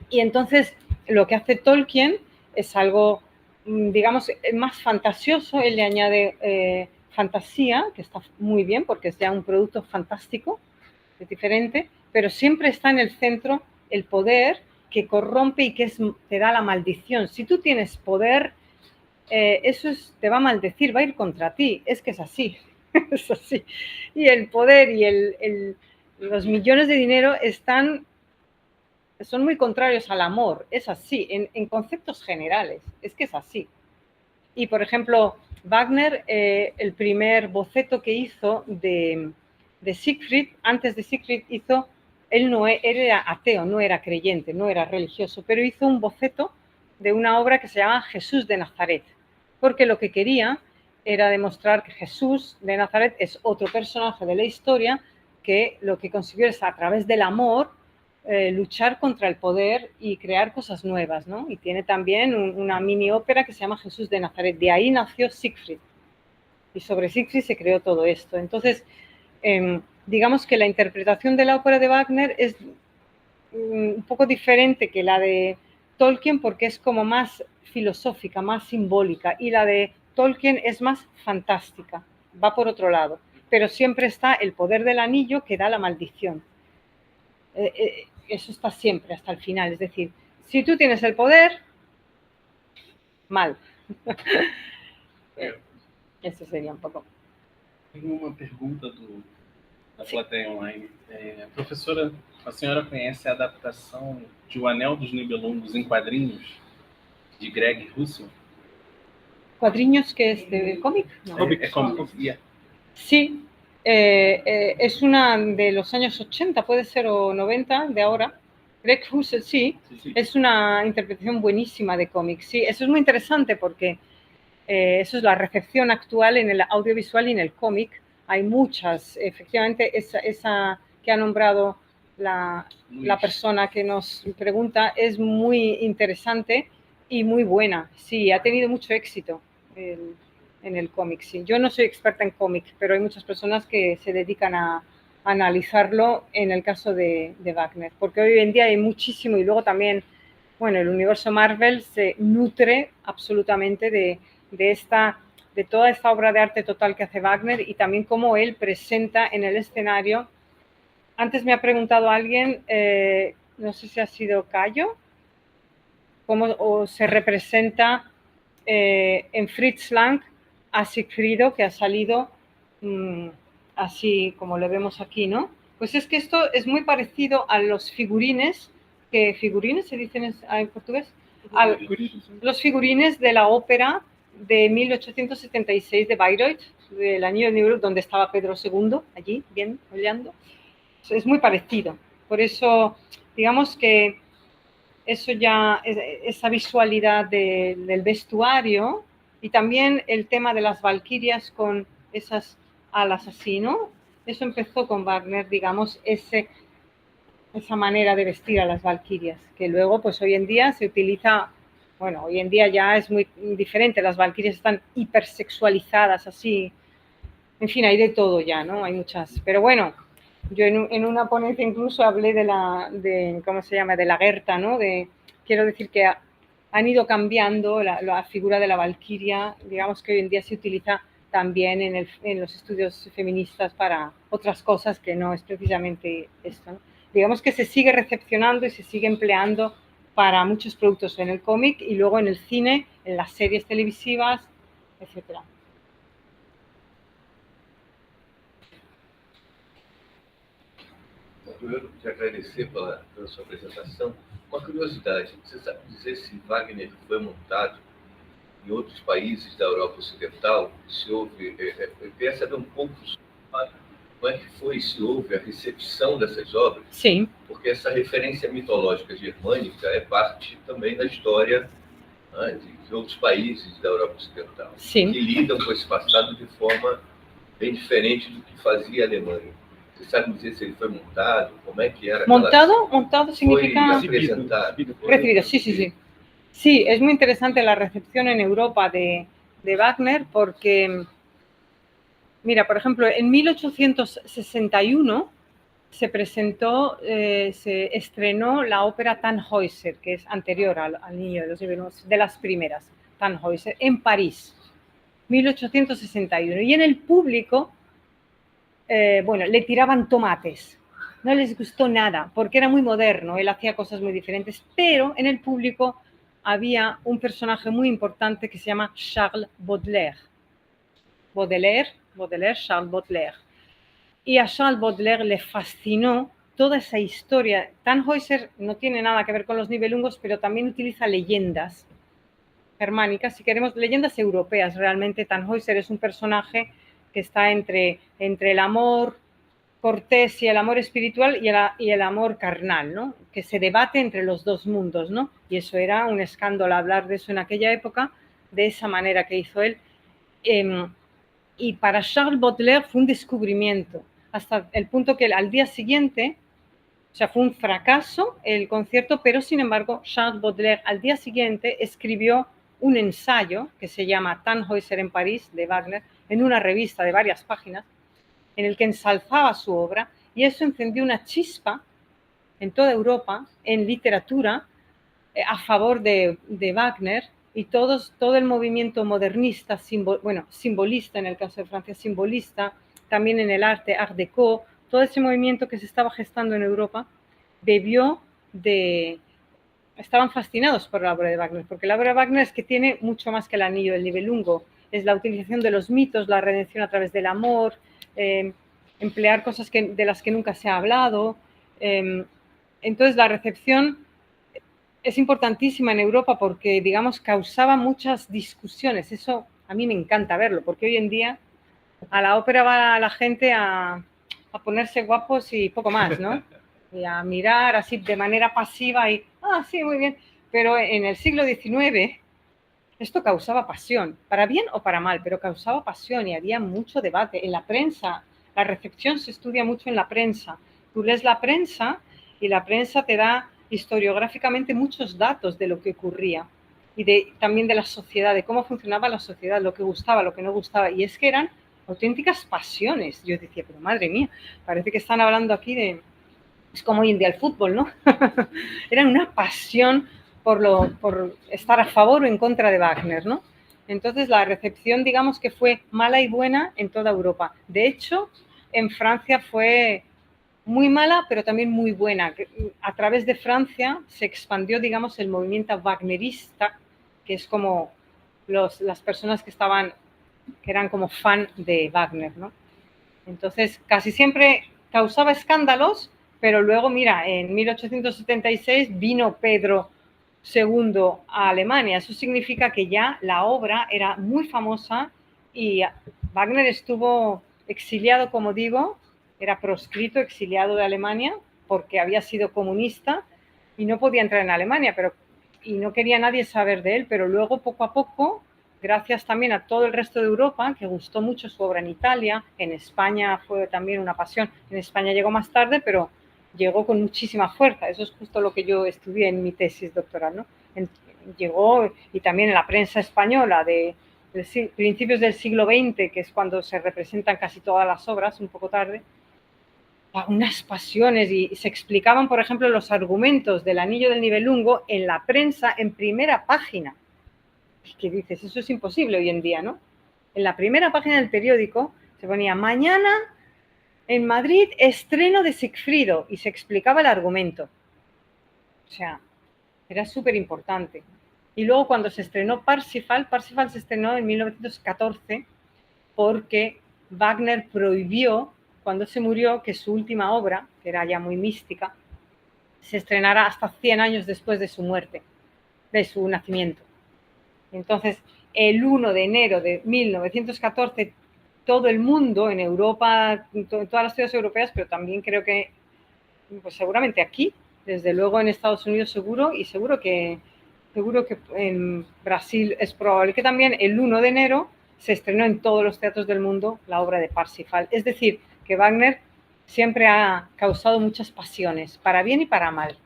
Y entonces lo que hace Tolkien es algo, digamos, más fantasioso. Él le añade fantasía, que está muy bien porque es ya un producto fantástico, es diferente, pero siempre está en el centro el poder que corrompe y que te da la maldición. Si tú tienes poder, eso te va a maldecir, va a ir contra ti. Es que es así, es así. Y el poder y los millones de dinero son muy contrarios al amor. Es así, en conceptos generales. Es que es así. Y, por ejemplo, Wagner, el primer boceto que hizo de Siegfried, antes de Siegfried hizo, él era ateo, no era creyente, no era religioso, pero hizo un boceto de una obra que se llama Jesús de Nazaret, porque lo que quería era demostrar que Jesús de Nazaret es otro personaje de la historia que lo que consiguió es a través del amor luchar contra el poder y crear cosas nuevas, ¿no? Y tiene también una mini ópera que se llama Jesús de Nazaret. De ahí nació Siegfried. Y sobre Siegfried se creó todo esto. Entonces, digamos que la interpretación de la ópera de Wagner es un poco diferente que la de Tolkien porque es como más filosófica, más simbólica. Y la de Tolkien es más fantástica, va por otro lado. Pero siempre está el poder del anillo que da la maldición. Eso está siempre hasta el final. Es decir, si tú tienes el poder, mal. Eso seria um pouco. Tem uma pergunta da plateia online. Professora, a senhora conhece a adaptação de O Anel dos Nibelungos em quadrinhos, de Greg Russell? ¿Cuadriños que es de cómic? No. Es cómic. Yeah. Sí, es una de los años 80, puede ser, o 90, de ahora. Greg Russell, sí, es una interpretación buenísima de cómic. Sí, eso es muy interesante porque eso es la recepción actual en el audiovisual y en el cómic. Hay muchas, efectivamente, esa que ha nombrado la persona que nos pregunta es muy interesante y muy buena. Sí, ha tenido mucho éxito en el cómic. Sí. Yo no soy experta en cómic, pero hay muchas personas que se dedican a analizarlo en el caso de Wagner, porque hoy en día hay muchísimo y luego también, bueno, el universo Marvel se nutre absolutamente de toda esta obra de arte total que hace Wagner y también cómo él presenta en el escenario. Antes me ha preguntado alguien, no sé si ha sido Cayo, cómo se representa en Fritz Lang a Sigfrido, que ha salido así como lo vemos aquí, ¿no? Pues es que esto es muy parecido a los figurines, ¿figurines se dicen en portugués? Los figurines de la ópera de 1876 de Bayreuth, del Anillo de Nibelung, donde estaba Pedro II, allí, bien, oleando. Es muy parecido. Por eso, digamos que eso ya, esa visualidad del vestuario y también el tema de las valquirias con esas alas así, ¿no? Eso empezó con Wagner, digamos, esa manera de vestir a las valquirias, que luego, pues hoy en día se utiliza, bueno, hoy en día ya es muy diferente, las valquirias están hipersexualizadas así, En fin, hay de todo ya, ¿no? Hay muchas. Pero bueno, yo en una ponencia incluso hablé ¿cómo se llama? De la Goethe, ¿no? Quiero decir que han ido cambiando la figura de la valquiria, digamos que hoy en día se utiliza también en los estudios feministas para otras cosas que no es precisamente esto, ¿no? Digamos que se sigue recepcionando y se sigue empleando para muchos productos en el cómic y luego en el cine, en las series televisivas, etcétera. Primeiro, te agradecer pela sua apresentação. Uma curiosidade, você sabe dizer se Wagner foi montado em outros países da Europa Ocidental? Se houve, eu queria saber um pouco sobre como é que foi, se houve a recepção dessas obras. Sim. Porque essa referência mitológica germânica é parte também da história, né, de outros países da Europa Ocidental. Sim. Que lidam com esse passado de forma bem diferente do que fazia a Alemanha. Você sabe dizer se ele foi montado? Como é que era? Montado significa recibido. Sí. Sí, es muy interesante la recepción en Europa de Wagner porque, mira, por ejemplo, en 1861 se presentó, se estrenó la ópera Tannhäuser, que es anterior al Niño de los Nibelungos, de las primeras, Tannhäuser, en París, 1861. Y en el público, bueno, le tiraban tomates, no les gustó nada, porque era muy moderno, él hacía cosas muy diferentes, pero en el público había un personaje muy importante que se llama Charles Baudelaire. Charles Baudelaire. Y a Charles Baudelaire le fascinó toda esa historia. Tannhäuser no tiene nada que ver con los Nibelungos, pero también utiliza leyendas germánicas, si queremos, leyendas europeas. Realmente Tannhäuser es un personaje que está entre el amor cortés y el amor espiritual y el amor carnal, ¿no? Que se debate entre los dos mundos, ¿no? Y eso era un escándalo hablar de eso en aquella época, de esa manera que hizo él. Y para Charles Baudelaire fue un descubrimiento, hasta el punto que al día siguiente, o sea, fue un fracaso el concierto, pero sin embargo Charles Baudelaire al día siguiente escribió un ensayo que se llama Tannhäuser en París, de Wagner, en una revista de varias páginas, en el que ensalzaba su obra, y eso encendió una chispa en toda Europa, en literatura, a favor de Wagner, y todo el movimiento modernista, simbolista en el caso de Francia, simbolista, también en el arte, Art Deco, todo ese movimiento que se estaba gestando en Europa, estaban fascinados por la obra de Wagner, porque la obra de Wagner es que tiene mucho más que el anillo del Nibelungo, es la utilización de los mitos, la redención a través del amor, emplear cosas de las que nunca se ha hablado. Entonces la recepción es importantísima en Europa porque, digamos, causaba muchas discusiones. Eso a mí me encanta verlo, porque hoy en día a la ópera va la gente a ponerse guapos y poco más, ¿no? Y a mirar así de manera pasiva y, sí, muy bien. Pero en el siglo XIX esto causaba pasión, para bien o para mal, pero causaba pasión y había mucho debate. En la prensa, la recepción se estudia mucho en la prensa. Tú lees la prensa y la prensa te da historiográficamente muchos datos de lo que ocurría y también de la sociedad, de cómo funcionaba la sociedad, lo que gustaba, lo que no gustaba. Y es que eran auténticas pasiones. Yo decía, pero madre mía, parece que están hablando aquí es como hoy en día el fútbol, ¿no? Eran una pasión por estar a favor o en contra de Wagner, ¿no? Entonces la recepción, digamos que fue mala y buena en toda Europa. De hecho, en Francia fue muy mala, pero también muy buena. A través de Francia se expandió, digamos, el movimiento wagnerista, que es como las personas que eran como fan de Wagner, ¿no? Entonces, casi siempre causaba escándalos, pero luego, mira, en 1876 vino Pedro II a Alemania. Eso significa que ya la obra era muy famosa y Wagner estuvo exiliado, como digo, era proscrito, exiliado de Alemania porque había sido comunista y no podía entrar en Alemania, y no quería nadie saber de él, pero luego poco a poco, gracias también a todo el resto de Europa, que gustó mucho su obra en Italia, en España fue también una pasión. En España llegó más tarde, pero llegó con muchísima fuerza. Eso es justo lo que yo estudié en mi tesis doctoral, ¿no? Llegó, y también en la prensa española de principios del siglo XX, que es cuando se representan casi todas las obras, un poco tarde, unas pasiones y se explicaban, por ejemplo, los argumentos del Anillo del Nibelungo en la prensa en primera página. ¿Qué dices? Eso es imposible hoy en día, ¿no? En la primera página del periódico se ponía mañana en Madrid estreno de Sigfrido y se explicaba el argumento. O sea, era súper importante. Y luego cuando se estrenó Parsifal se estrenó en 1914 porque Wagner prohibió, cuando se murió, que su última obra, que era ya muy mística, se estrenara hasta 100 años después de su muerte, de su nacimiento. Entonces, el 1 de enero de 1914, todo el mundo en Europa, en todas las ciudades europeas, pero también creo que, pues seguramente aquí, desde luego en Estados Unidos seguro, y seguro que en Brasil es probable que también el 1 de enero se estrenó en todos los teatros del mundo la obra de Parsifal. Es decir, que Wagner siempre ha causado muchas pasiones, para bien y para mal.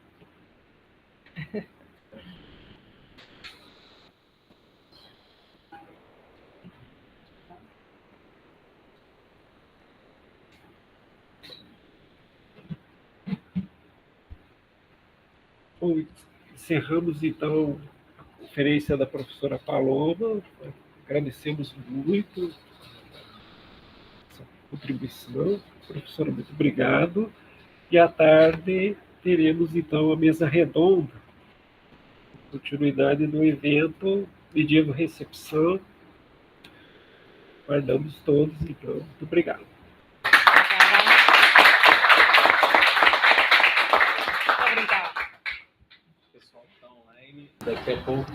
Bom, encerramos então a conferência da professora Paloma. Agradecemos muito essa contribuição. Professora, muito obrigado. E à tarde teremos então a mesa redonda, continuidade do evento Medieval Recepção. Guardamos todos, então. Muito obrigado. Pessoal que está online, daqui a pouco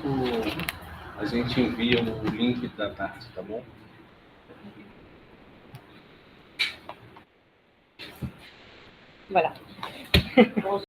a gente envia o link da tarde, tá bom? Voilà.